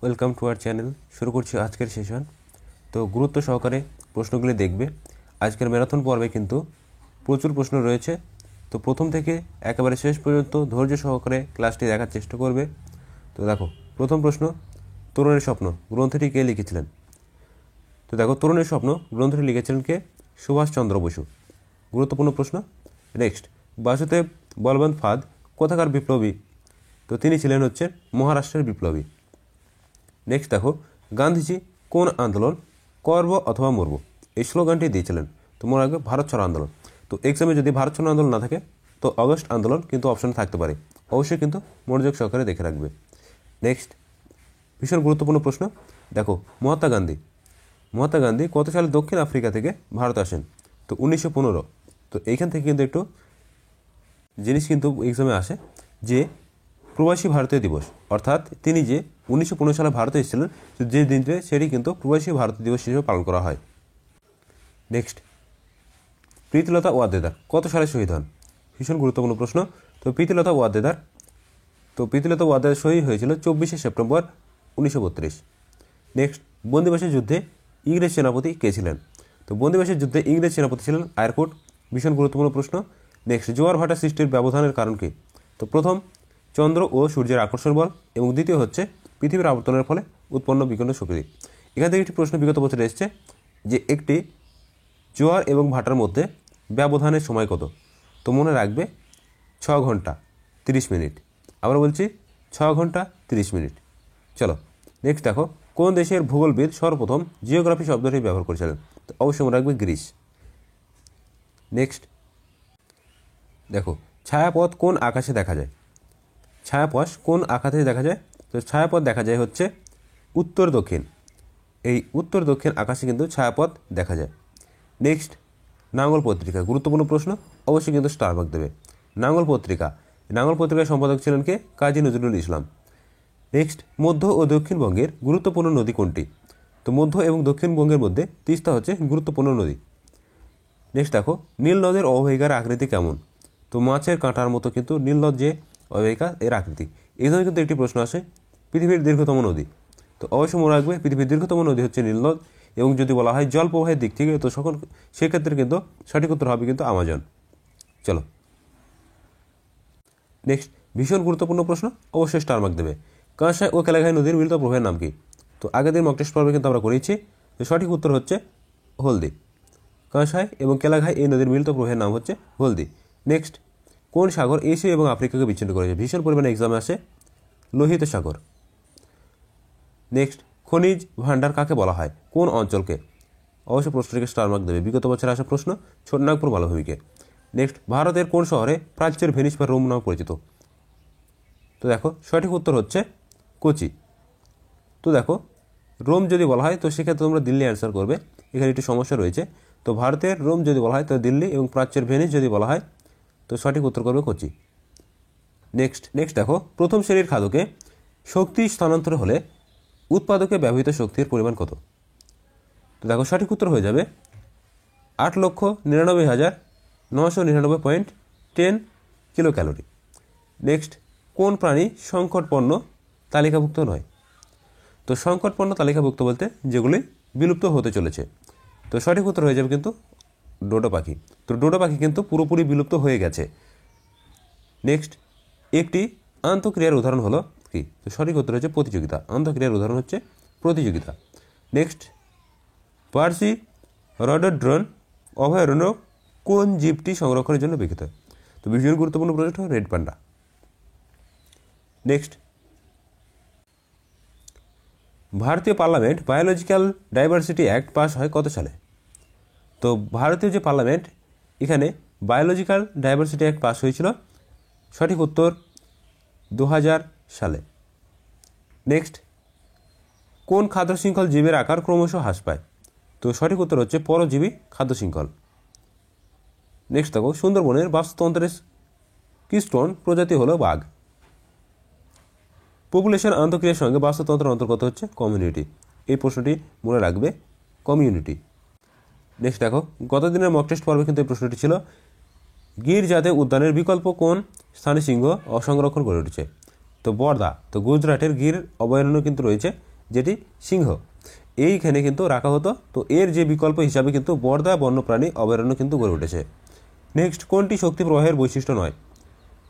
Welcome to our channel. শুরু করছি আজকের সেশন। তো গুরুত্ব সহকারে প্রশ্নগুলি দেখবে। আজকের ম্যারাথন পর্বে কিন্তু প্রচুর প্রশ্ন রয়েছে, তো প্রথম থেকে একেবারে শেষ পর্যন্ত ধৈর্য সহকারে ক্লাসটি দেখার চেষ্টা করবে। তো দেখো, প্রথম প্রশ্ন, তরুণের স্বপ্ন গ্রন্থটি কে লিখেছিলেন? তো দেখো, তরুণের স্বপ্ন গ্রন্থটি লিখেছিলেন কে? সুভাষচন্দ্র বসু। গুরুত্বপূর্ণ প্রশ্ন। নেক্সট, বাসুদেব বলবন্ত ফাদ কোথাকার বিপ্লবী? তো তিনি ছিলেন হচ্ছে মহারাষ্ট্রের বিপ্লবী। নেক্সট দেখো, গান্ধীজি কোন আন্দোলন করব অথবা মরব এই স্লোগানটি দিয়েছিলেন? তো মনে রাখবে ভারত ছাড়ো আন্দোলন। তো এক্সামে যদি ভারত ছাড়ো আন্দোলন না থাকে তো অগস্ট আন্দোলন কিন্তু অপশন থাকতে পারে, অবশ্যই কিন্তু মনোযোগ সহকারে দেখে রাখবে। নেক্সট, ভীষণ গুরুত্বপূর্ণ প্রশ্ন। দেখো, মহাত্মা গান্ধী কত সালে দক্ষিণ আফ্রিকা থেকে ভারত আসেন? তো 1915। তো এইখান থেকে কিন্তু একটু জিনিস কিন্তু এক্সামে আসে যে প্রবাসী ভারতীয় দিবস, অর্থাৎ তিনি যে 1915 সালে ভারতে এসেছিলেন যে দিনটি, সেটি কিন্তু প্রবাসী ভারতীয় দিবস হিসেবে পালন করা হয়। নেক্সট, প্রীতিলতা ওয়াদ্দেদার কত সালে শহীদ হন? ভীষণ গুরুত্বপূর্ণ প্রশ্ন। তো প্রীতিলতা ওয়াদ্দেদার শহীদ হয়েছিল 24শে সেপ্টেম্বর 1932। নেক্সট, বন্দিবাসের যুদ্ধে ইংরেজ সেনাপতি কে ছিলেন? তো বন্দিবাসের যুদ্ধে ইংরেজ সেনাপতি ছিলেন আয়ারকুট। ভীষণ গুরুত্বপূর্ণ প্রশ্ন। নেক্সট, জোয়ার ভাটা সৃষ্টির ব্যবধানের কারণ কি? তো প্রথম, চন্দ্র ও সূর্যের আকর্ষণ বল, এবং দ্বিতীয় হচ্ছে পৃথিবীর আবর্তনের ফলে উৎপন্ন বিকিরণ শক্তি। এখান থেকে একটি প্রশ্ন বিগত বছরে এসেছে যে একটি জোয়ার এবং ভাটার মধ্যে ব্যবধানের সময় কত? তো মনে রাখবে 6 ঘন্টা 30 মিনিট। আবার বলছি 6 ঘন্টা 30 মিনিট। চলো নেক্সট দেখো, কোন দেশের ভূগোলবিদ সর্বপ্রথম জিওগ্রাফি শব্দটি ব্যবহার করেছিলেন? তো অবশ্যই মনে রাখবে গ্রিস। নেক্সট দেখো, ছায়াপথ কোন আকাশে দেখা যায়? ছায়াপথ কোন আকাশে দেখা যায়? তো ছায়াপথ দেখা যায় হচ্ছে উত্তর দক্ষিণ। এই উত্তর দক্ষিণ আকাশে কিন্তু ছায়াপথ দেখা যায়। নেক্সট, নাঙ্গল পত্রিকা গুরুত্বপূর্ণ প্রশ্ন, অবশ্যই কিন্তু স্টার মার্ক দেবে। নাঙ্গল পত্রিকার সম্পাদক ছিলেন কে? কাজী নজরুল ইসলাম। নেক্সট, মধ্য ও দক্ষিণবঙ্গের গুরুত্বপূর্ণ নদী কোনটি? তো মধ্য এবং দক্ষিণবঙ্গের মধ্যে তিস্তা হচ্ছে গুরুত্বপূর্ণ নদী। নেক্সট দেখো, নীল নদের অববাহিকার আকৃতি কেমন? তো মাছের কাঁটার মতো কিন্তু নীল নদ যে অববাহিকা, এর আকৃতি। এই ধরনের কিন্তু একটি প্রশ্ন আসে, পৃথিবীর দীর্ঘতম নদী। তো অবশ্যই মনে রাখবে পৃথিবীর দীর্ঘতম নদী হচ্ছে নীল নদ, এবং যদি বলা হয় জল প্রবাহের দিক থেকে তো সেক্ষেত্রে কিন্তু সঠিক উত্তর হবে কিন্তু আমাজন। চলো নেক্সট, ভীষণ গুরুত্বপূর্ণ প্রশ্ন, অবশ্যই স্টার মার্ক দেবে। কাঁসাই ও কেলাঘাই নদীর মিলিত প্রবাহের নাম কি? তো আগের দিন মক টেস্ট পর্বে কিন্তু আমরা করেছি, তো সঠিক উত্তর হচ্ছে হলদি। কাঁসাই এবং কেলাঘাই এই নদীর মিলিত প্রবাহের নাম হচ্ছে হলদি। নেক্সট, কোন সাগর এশিয়া এবং আফ্রিকাকে বিচ্ছিন্ন করেছে? ভীষণ পরিমাণে এক্সামে আসে, লোহিত সাগর। নেক্সট, খনিজ ভাণ্ডার কাকে বলা হয়? কোন অঞ্চলকে? অবশ্যই প্রশ্নটিকে স্টার মার্ক দেবে, বিগত বছরে আসা প্রশ্ন, ছোটনাগপুর মালভূমিকে। নেক্সট, ভারতের কোন শহরে প্রাচ্যের ভেনিস বা রোম নামে পরিচিত? তো দেখো, সঠিক উত্তর হচ্ছে কোচি। তো দেখো, রোম যদি বলা হয় তো সেক্ষেত্রে তোমরা দিল্লি অ্যান্সার করবে, এখানে একটি সমস্যা রয়েছে। তো ভারতের রোম যদি বলা হয় তো দিল্লি, এবং প্রাচ্যের ভেনিস যদি বলা হয় তো সঠিক উত্তর করবে কোচি। নেক্সট দেখো, প্রথম শ্রেণীর খাদ্যকে শক্তি স্থানান্তর হলে উৎপাদকে ব্যবহৃত শক্তির পরিমাণ কত? তো দেখো, সঠিক উত্তর হয়ে যাবে 8,99,999.10 কিলো ক্যালোরি। নেক্সট, কোন প্রাণী সংকটপন্ন তালিকাভুক্ত নয়? তো সংকটপন্ন তালিকাভুক্ত বলতে যেগুলি বিলুপ্ত হতে চলেছে। তো সঠিক উত্তর হয়ে যাবে কিন্তু ডোডো পাখি। তো ডোডো পাখি কিন্তু পুরোপুরি বিলুপ্ত হয়ে গেছে। নেক্সট, একটি আন্তঃক্রিয়ার উদাহরণ হলো কি? তো সঠিক উত্তর হচ্ছে প্রতিযোগিতা। আন্তঃক্রিয়ার উদাহরণ হচ্ছে প্রতিযোগিতা। নেক্সট, পার্সি রডোড্রন অভয়ারণ্য কোন জীবটি সংরক্ষণের জন্য বিখ্যাত? তো ভীষণ গুরুত্বপূর্ণ প্রজেক্ট রেড পান্ডা। নেক্সট, ভারতীয় parliament biological diversity act pass হয় কত সালে? তো ভারতীয় যে পার্লামেন্ট, এখানে বায়োলজিক্যাল ডাইভার্সিটি অ্যাক্ট পাস হয়েছিল, সঠিক উত্তর 2000 সালে। নেক্সট, কোন খাদ্য শৃঙ্খল জীবের আকার ক্রমশ হ্রাস পায়? তো সঠিক উত্তর হচ্ছে পরজীবী খাদ্য শৃঙ্খল। নেক্সট দেখো, সুন্দরবনের বাস্তুতন্ত্রের কিস্টোন প্রজাতি হলো বাঘ। পপুলেশন আন্তঃক্রিয়ার সঙ্গে বাস্তুতন্ত্রের অন্তর্গত হচ্ছে কমিউনিটি। এই প্রশ্নটি মনে রাখবে, কমিউনিটি। নেক্সট দেখো, গত দিনের মক টেস্ট পর্বে কিন্তু এই প্রশ্নটি ছিল, গির জাতীয় উদ্যানের বিকল্প কোন স্থানে সিংহ সংরক্ষণ করে উঠেছে? তো বর্দা। তো গুজরাটের গির অভয়ারণ্য কিন্তু রয়েছে যেটি সিংহ, এইখানে কিন্তু রাখা হতো। তো এর যে বিকল্প হিসাবে কিন্তু বর্দা বন্যপ্রাণী অভয়ারণ্য কিন্তু গড়ে উঠেছে। নেক্সট, কোনটি শক্তি প্রবাহের বৈশিষ্ট্য নয়?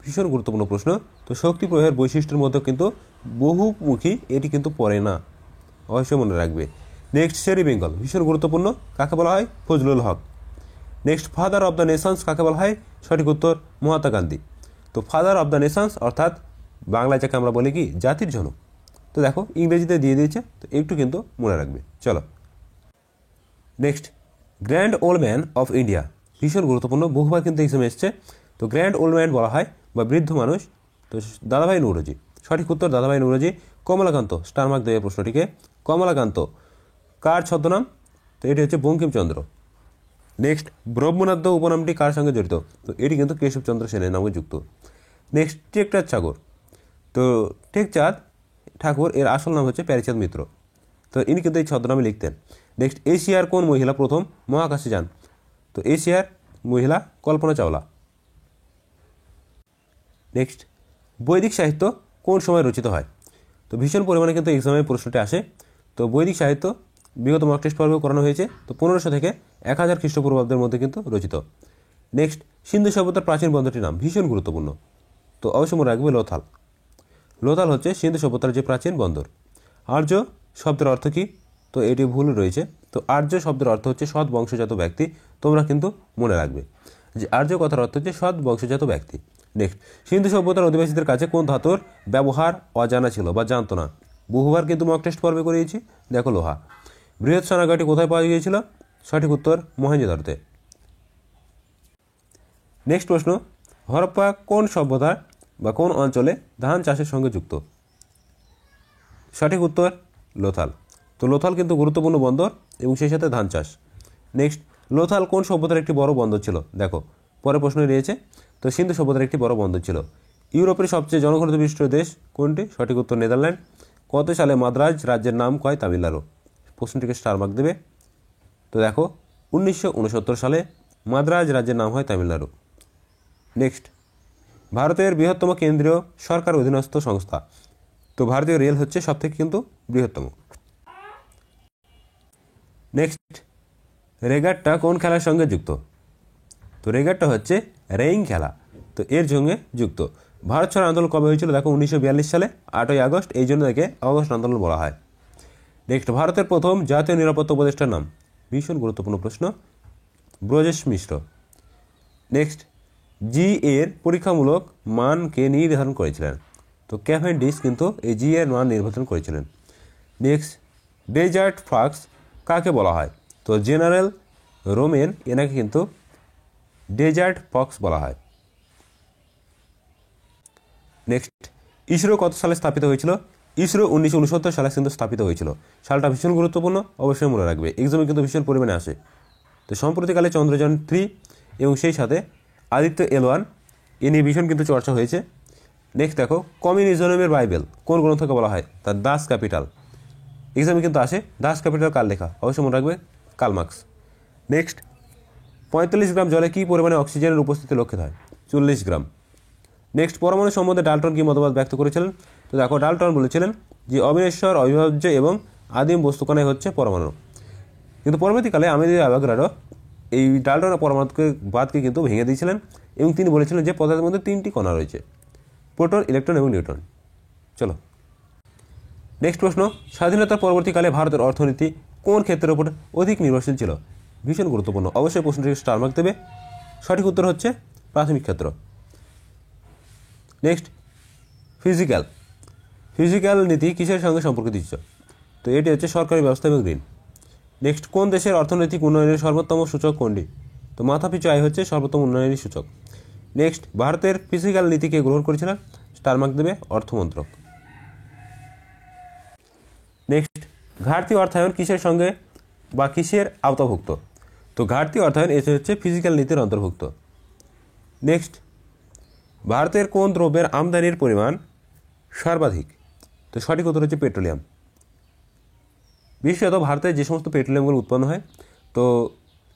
ভীষণ গুরুত্বপূর্ণ প্রশ্ন। তো শক্তি প্রবাহের বৈশিষ্ট্যের মধ্যে কিন্তু বহুমুখী এটি কিন্তু পড়ে না, অবশ্যই মনে রাখবে। নেক্সট, শেরি বেঙ্গল ভীষণ গুরুত্বপূর্ণ, কাকে বলা হয়? Fazlul Haq. Next, father of the nations কাকে বলা হয়? সঠিক উত্তর মহাত্মা গান্ধী। তো ফাদার অব দ্য নেশনস অর্থাৎ বাংলায় যাকে আমরা বলি কি জাতির জনক। তো দেখো ইংরেজিতে দিয়ে দিয়েছে, তো একটু কিন্তু মনে রাখবে। চলো next, grand old man of India ভীষণ গুরুত্বপূর্ণ, বহুবার কিন্তু এক্সামে এসছে। তো গ্র্যান্ড ওল্ড ম্যান বলা হয় বা বৃদ্ধ মানুষ, তো দাদাভাই নৌরোজি। সঠিক উত্তর দাদাভাই নৌরোজি। কমলাকান্ত, স্টার মার্ক দেবে প্রশ্নটিকে। কমলাকান্ত কার ছদ্মনাম? তো এটি হচ্ছে বঙ্কিমচন্দ্র। নেক্সট, ব্রহ্মনাদ্য উপনামটি কার সঙ্গে জড়িত? তো এটি কিন্তু কেশবচন্দ্র সেনের নামে যুক্ত। নেক্সট, টেকচাঁদ ঠাকুর। তো টেকচাঁদ ঠাকুর এর আসল নাম হচ্ছে প্যারীচাঁদ মিত্র, তো ইনি কিন্তু এই ছদ্মনামে লিখতেন। নেক্সট, এশিয়ার কোন মহিলা প্রথম মহাকাশে যান? তো এশিয়ার মহিলা কল্পনা চাওলা। নেক্সট, বৈদিক সাহিত্য কোন সময় রচিত হয়? তো ভীষণ পরিমাণে কিন্তু এক্সামে প্রশ্নটি আসে। তো বৈদিক সাহিত্য বিগত মক টেস্ট পর্বে করানো হয়েছে, তো 1500 থেকে 1000 খ্রিস্টপূর্বাব্দের মধ্যে কিন্তু রচিত। নেক্সট, সিন্ধু সভ্যতার প্রাচীন বন্দরটির নাম ভীষণ গুরুত্বপূর্ণ, তো অবশ্যই মনে রাখবে লোথাল। লোথাল হচ্ছে সিন্ধু সভ্যতার যে প্রাচীন বন্দর। আর্য শব্দের অর্থ কী? তো এটি ভুল রয়েছে। তো আর্য শব্দের অর্থ হচ্ছে সৎ বংশজাত ব্যক্তি, তোমরা কিন্তু মনে রাখবে যে আর্য কথার অর্থ হচ্ছে সৎ বংশজাত ব্যক্তি। নেক্সট, সিন্ধু সভ্যতার অধিবাসীদের কাছে কোন ধাতুর ব্যবহার অজানা ছিল বা জানতো না? বহুবার কিন্তু মক টেস্ট পর্বে করিয়েছি, দেখো লোহা। বৃহৎ সোনারগাঁটি কোথায় পাওয়া গিয়েছিল? সঠিক উত্তর মহেঞ্জোদারোতে। নেক্সট প্রশ্ন, হরপ্পা কোন সভ্যতা বা কোন অঞ্চলে ধান চাষের সঙ্গে যুক্ত? সঠিক উত্তর লোথাল। তো লোথাল কিন্তু গুরুত্বপূর্ণ বন্দর এবং সেই সাথে ধান চাষ। নেক্সট, লোথাল কোন সভ্যতার একটি বড় বন্দর ছিল? দেখো পরে প্রশ্ন রয়েছে। তো সিন্ধু সভ্যতার একটি বড় বন্দর ছিল। ইউরোপের সবচেয়ে জনঘনিত বিশিষ্ট দেশ কোনটি? সঠিক উত্তর নেদারল্যান্ড। কত সালে মাদ্রাজ রাজ্যের নাম কয় তামিলনাড়ু? প্রশ্নটিকে স্টার মার্ক দেবে। তো দেখো 1969 সালে মাদ্রাজ রাজ্যের নাম হয় তামিলনাড়ু। নেক্সট, ভারতের বৃহত্তম কেন্দ্রীয় সরকার অধীনস্থ সংস্থা? তো ভারতীয় রেল হচ্ছে সবথেকে কিন্তু বৃহত্তম। নেক্সট, রেগাট্টা কোন খেলার সঙ্গে যুক্ত? তো রেগাট্টা হচ্ছে রেইং খেলা, তো এর সঙ্গে যুক্ত। ভারত ছাড়ো আন্দোলন কবে হয়েছিল? দেখো 1942 সালে 8ই আগস্ট, এই জন্য একে অগস্ট আন্দোলন বলা হয়। নেক্সট, ভারতের প্রথম জাতীয় নিরাপত্তা উপদেষ্টার নাম? ভীষণ গুরুত্বপূর্ণ প্রশ্ন, ব্রজেশ মিশ্র। নেক্সট, জি এর পরীক্ষামূলক মান কে নির্ধারণ করেছিলেন? তো ক্যাভেন্ডিশ কিন্তু এই জি এর মান নির্ধারণ করেছিলেন। নেক্সট, ডেজার্ট ফক্স কাকে বলা হয়? তো জেনারেল রোমেন এনাকে কিন্তু ডেজার্ট ফক্স বলা হয়। নেক্সট, ইসরো কত সালে স্থাপিত হয়েছিল? ইসরো 1969 সালে কিন্তু স্থাপিত হয়েছিল। সালটা ভীষণ গুরুত্বপূর্ণ, অবশ্যই মনে রাখবে, এক্সামে কিন্তু ভীষণ পরিমাণে আসে। তো সম্প্রতিকালে চন্দ্রযান 3 এবং সেই সাথে আদিত্য L1 এ নিয়ে ভীষণ কিন্তু চর্চা হয়েছে। নেক্সট দেখো, কমিউনিজমের বাইবেল কোন গ্রন্থকে বলা হয়? তার দাস ক্যাপিটাল। এক্সামে কিন্তু আসে, দাস ক্যাপিটাল কার লেখা? অবশ্যই মনে রাখবে, কার্ল মার্কস। নেক্সট, 45 গ্রাম জলে কী পরিমাণে অক্সিজেনের উপস্থিতি লক্ষিত হয়? 40 গ্রাম। নেক্সট, পরমাণু সম্বন্ধে ডাল্টন কি মতবাদ ব্যক্ত করেছিলেন? তো দেখো ডাল্টন বলেছিলেন যে অবিনশ্বর, অবিভাজ্য এবং আদিম বস্তুকণাই হচ্ছে পরমাণু। কিন্তু পরবর্তীকালে আমেলিও অ্যাভোগাড্রো এই ডাল্টনের পরমাণুবাদকে কিন্তু ভেঙে দিয়েছিলেন এবং তিনি বলেছিলেন যে পদার্থের মধ্যে 3টি কণা রয়েছে, প্রোটন, ইলেকট্রন এবং নিউট্রন। চলো নেক্সট প্রশ্ন, স্বাধীনতার পরবর্তীকালে ভারতের অর্থনীতি কোন ক্ষেত্রের উপর অধিক নির্ভরশীল ছিল? ভীষণ গুরুত্বপূর্ণ, অবশ্যই প্রশ্নটিকে স্টার মার্ক দেবে। সঠিক উত্তর হচ্ছে প্রাথমিক ক্ষেত্র। নেক্সট, ফিজিক্যাল নীতি কিসের সঙ্গে সম্পর্কিত? তো এটি হচ্ছে সরকারি ব্যবস্থা এবং ঋণ। নেক্সট, কোন দেশের অর্থনৈতিক উন্নয়নের সর্বোত্তম সূচক কোনটি? তো মাথাপিছু আয় হচ্ছে সর্বোত্তম উন্নয়নের সূচক। নেক্সট, ভারতের ফিজিক্যাল নীতিকে গ্রহণ করেছিলেন? স্টার মার্ক দেবে অর্থমন্ত্রক। নেক্সট, ঘাটতি অর্থায়ন কিসের সঙ্গে বা কিসের আওতাভুক্ত? তো ঘাটতি অর্থায়ন এসে হচ্ছে ফিজিক্যাল নীতির অন্তর্ভুক্ত। নেক্সট, ভারতের কোন দ্রব্যের আমদানির পরিমাণ সর্বাধিক? তো সঠিক উত্তর হচ্ছে পেট্রোলিয়াম। বিশেষত ভারতে যে সমস্ত পেট্রোলিয়ামগুলো উৎপন্ন হয়, তো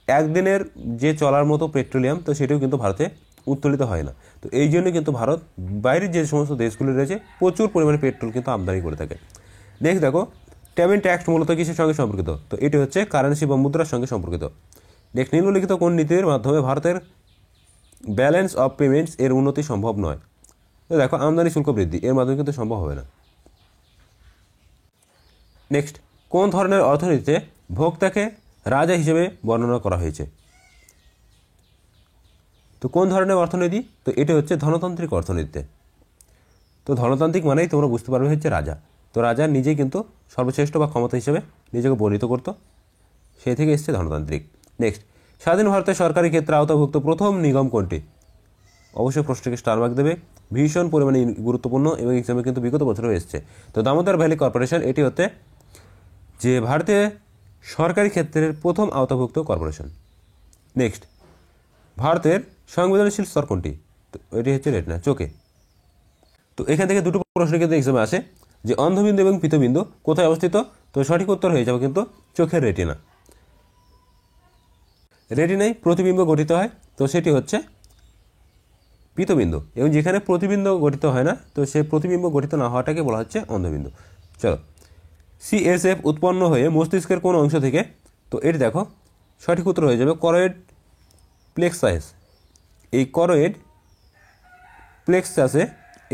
একদিনের যে চলার মতো পেট্রোলিয়াম, তো সেটাও কিন্তু ভারতে উত্তোলিত হয় না। তো এই জন্য কিন্তু ভারত বাইরের যে সমস্ত দেশগুলি রয়েছে প্রচুর পরিমাণে পেট্রোল কিন্তু আমদানি করে থাকে। নেক্সট দেখো, টেবিন ট্যাক্স মূলত কিসের সঙ্গে সম্পর্কিত? তো এটি হচ্ছে কারেন্সি বা মুদ্রার সঙ্গে সম্পর্কিত। নেক্সট, নিম্নলিখিত কোন নীতির মাধ্যমে ভারতের ব্যালেন্স অফ পেমেন্টস এর উন্নতি সম্ভব নয়? তো দেখো, আমদানি শুল্ক বৃদ্ধি, এর মাধ্যমে কিন্তু সম্ভব হবে না। নেক্সট, কোন ধরনের অর্থনীতিতে ভোক্তাকে রাজা হিসেবে বর্ণনা করা হয়েছে? তো কোন ধরনের অর্থনীতি? তো এটি হচ্ছে ধনতান্ত্রিক অর্থনীতিতে। তো ধনতান্ত্রিক মানেই তোমরা বুঝতে পারবে হচ্ছে রাজা। তো রাজা নিজেই কিন্তু সর্বশ্রেষ্ঠ বা ক্ষমতা হিসেবে নিজেকে বর্ণিত করত, সেই থেকে এসছে ধনতান্ত্রিক। নেক্সট, স্বাধীন ভারতের সরকারি ক্ষেত্রে আওতাভুক্ত প্রথম নিগম কোনটি? অবশ্যই প্রশ্নটিকে স্টার মার্ক দেবে, ভীষণ পরিমাণে গুরুত্বপূর্ণ এবং এক্সামে কিন্তু বিগত বছরেও এসছে। তো দামোদর ভ্যালি কর্পোরেশন, এটি হতে যে ভারতীয় সরকারি ক্ষেত্রের প্রথম আওতাভুক্ত কর্পোরেশন। নেক্সট, ভারতের সংবেদনশীল স্তর কোনটি? তো এটি হচ্ছে রেটিনা, চোখে। তো এখান থেকে দুটো প্রশ্ন কিন্তু এক্সামে আসে যে অন্ধবিন্দু এবং পীতবিন্দু কোথায় অবস্থিত? তো সঠিক উত্তর হয়ে যাবে কিন্তু চোখের রেটিনা। রেটিনায় প্রতিবিম্ব গঠিত হয়, তো সেটি হচ্ছে পীতবিন্দু, এবং যেখানে প্রতিবিম্ব গঠিত হয় না, তো সে প্রতিবিম্ব গঠিত না হওয়াটাকে বলা হচ্ছে অন্ধবিন্দু। চলো, সিএসএফ উৎপন্ন হয়ে মস্তিষ্কের কোন অংশ থেকে? তো এটি দেখো, সঠিক উত্তর হয়ে যাবে করয়েড প্লেক্সাস। এই করয়েড প্লেক্সাসে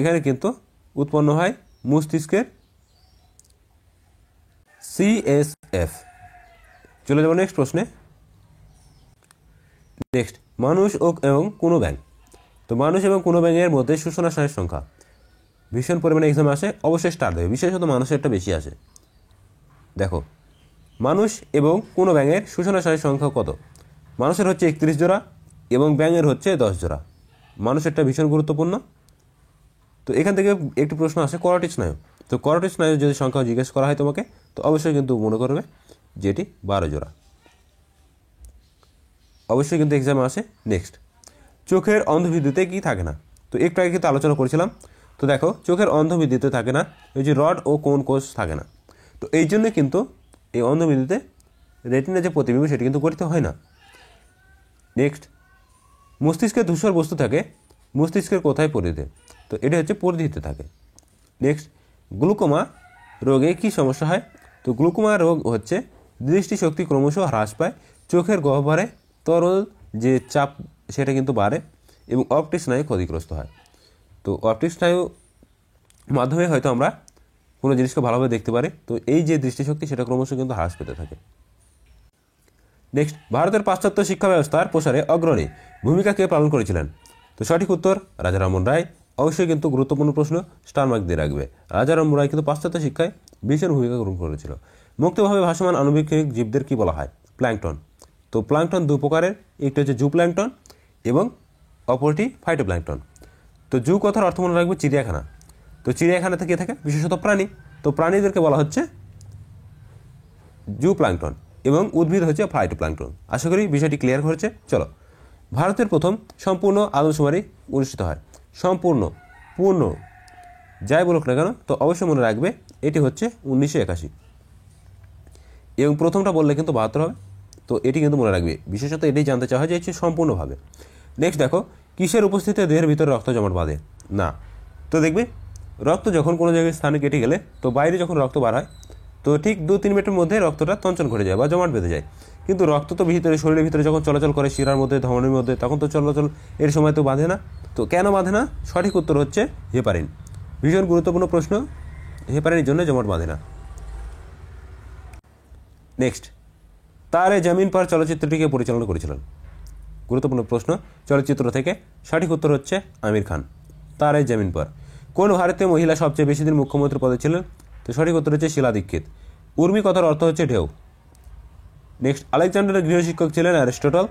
এখানে কিন্তু উৎপন্ন হয় মস্তিষ্কের সিএসএফ। চলে যাব নেক্সট প্রশ্নে। নেক্সট, মানুষ এবং কোনো ব্যাঙ। তো মানুষ এবং কোনো ব্যাঙের মধ্যে শোষণাশয়ের সংখ্যা ভীষণ পরিমাণে এক্সাম আসে, অবশ্যই স্টার দেবে, বিশেষত মানুষেরটা বেশি আসে। দেখো, মানুষ এবং কোনো ব্যাঙের শোষণাশয়ের সংখ্যা কত? মানুষের হচ্ছে 31 জোড়া এবং ব্যাঙের হচ্ছে 10 জোড়া। মানুষেরটা ভীষণ গুরুত্বপূর্ণ। তো এখান থেকে একটি প্রশ্ন আসে করোটিড স্নায়ু। তো করোটিড স্নায়ুর যদি সংখ্যা জিজ্ঞেস করা হয় তোমাকে, তো অবশ্যই কিন্তু মনে করবে যেটি 12 জোড়া। অবশ্যই কিন্তু এক্সামে আসে। নেক্সট, চোখের অন্ধবিদ্যুতে কি থাকে না? তো একটু আগে কিন্তু আলোচনা করেছিলাম। তো দেখো, চোখের অন্ধবিদ্যুতে থাকে না ওই যে রড ও কোন কোষ থাকে না। তো এই জন্য কিন্তু এই অন্ধবিদ্যুতে রেটিনার যে প্রতিবিম্ব সেটি কিন্তু গঠিত হয় না। নেক্সট, মস্তিষ্কে ধূসর বস্তু থাকে মস্তিষ্কের কোথায় পরিধিতে? তো এটা হচ্ছে পরিধিতে থাকে। নেক্সট, গ্লুকোমা রোগে কি সমস্যা হয়? তো গ্লুকোমা রোগ হচ্ছে দৃষ্টিশক্তি ক্রমশ হ্রাস পায়, চোখের গহ্বরে তরল যে চাপ সেটা কিন্তু বাড়ে এবং অপটিক স্নায়ু ক্ষতিগ্রস্ত হয়। তো অপটিক স্নায়ু মাধ্যমে হয়তো আমরা কোনো জিনিসকে ভালোভাবে দেখতে পারি। তো এই যে দৃষ্টিশক্তি সেটা ক্রমশ কিন্তু হ্রাস পেতে থাকে। নেক্সট, ভারতের পাশ্চাত্য শিক্ষা ব্যবস্থার প্রসারে অগ্রণী ভূমিকা কে পালন করেছিলেন? তো সঠিক উত্তর রাজা রামমোহন রায়। অবশ্যই কিন্তু গুরুত্বপূর্ণ প্রশ্ন, স্টার মার্ক দিয়ে রাখবে। রাজা রামমোহন রায় কিন্তু পাশ্চাত্য শিক্ষায় বিশেষ ভূমিকা গ্রহণ করেছিল। মুক্তভাবে ভাসমান আণবিক জীবদের কি বলা হয়? প্ল্যাঙ্কটন। তো প্ল্যাঙ্কটন দু প্রকারের, একটি হচ্ছে জু প্ল্যাঙ্কটন এবং অপরটি ফাইটোপ্ল্যাঙ্কটন। তো জু কথার অর্থ মনে রাখবে চিড়িয়াখানা। তো চিড়িয়াখানাতে কে থাকে? বিশেষত প্রাণী। তো প্রাণীদেরকে বলা হচ্ছে জু প্ল্যাঙ্কটন এবং উদ্ভিদ হচ্ছে ফাইটোপ্ল্যাঙ্কটন। আশা করি বিষয়টি ক্লিয়ার হয়েছে। চলো, ভারতের প্রথম সম্পূর্ণ আদমশুমারি অনুষ্ঠিত হয়। সম্পূর্ণ, পূর্ণ যাই বলুক না কেন, তো অবশ্যই মনে রাখবে এটি হচ্ছে 1981 এবং প্রথমটা বললে কিন্তু 72 হবে। তো এটি কিন্তু মনে রাখবে, বিশেষত এটাই জানতে চাওয়া হয় যে হচ্ছে সম্পূর্ণভাবে। নেক্সট দেখো, কিসের উপস্থিতিতে দেহের ভিতরে রক্ত জমাট বাঁধে না? তো দেখবে, রক্ত যখন কোনো জায়গায় স্থানে কেটে গেলে, তো বাইরে যখন রক্ত বার হয়, তো ঠিক 2-3 মিনিটের মধ্যে রক্তটা তঞ্চন ঘটে যায় বা জমাট বেঁধে যায়। কিন্তু রক্ত তো ভিতরে, শরীরের ভিতরে যখন চলাচল করে শিরার মধ্যে, ধমনীর মধ্যে, তখন তো চলাচল এর সময় তো বাঁধে না। তো কেন বাঁধে না? সঠিক উত্তর হচ্ছে হেপারিন। ভীষণ গুরুত্বপূর্ণ প্রশ্ন, হেপারিনের জন্য জমাট বাঁধে না। নেক্সট, তারে জমিন পর চলচ্চিত্রটিকে পরিচালনা করেছিলেন? গুরুত্বপূর্ণ প্রশ্ন, চলচ্চিত্র থেকে। সঠিক উত্তর হচ্ছে আমির খান। তারে জমিন পর। কোন ভারতীয় মহিলা সবচেয়ে বেশি দিন মুখ্যমন্ত্রী পদে ছিলেন? তো সঠিক উত্তর হচ্ছে শিলা দীক্ষিত। উর্মি কথার অর্থ হচ্ছে ঢেউ। নেক্সট, আলেকজান্ডারের গৃহশিক্ষক ছিলেন অ্যারিস্টটল।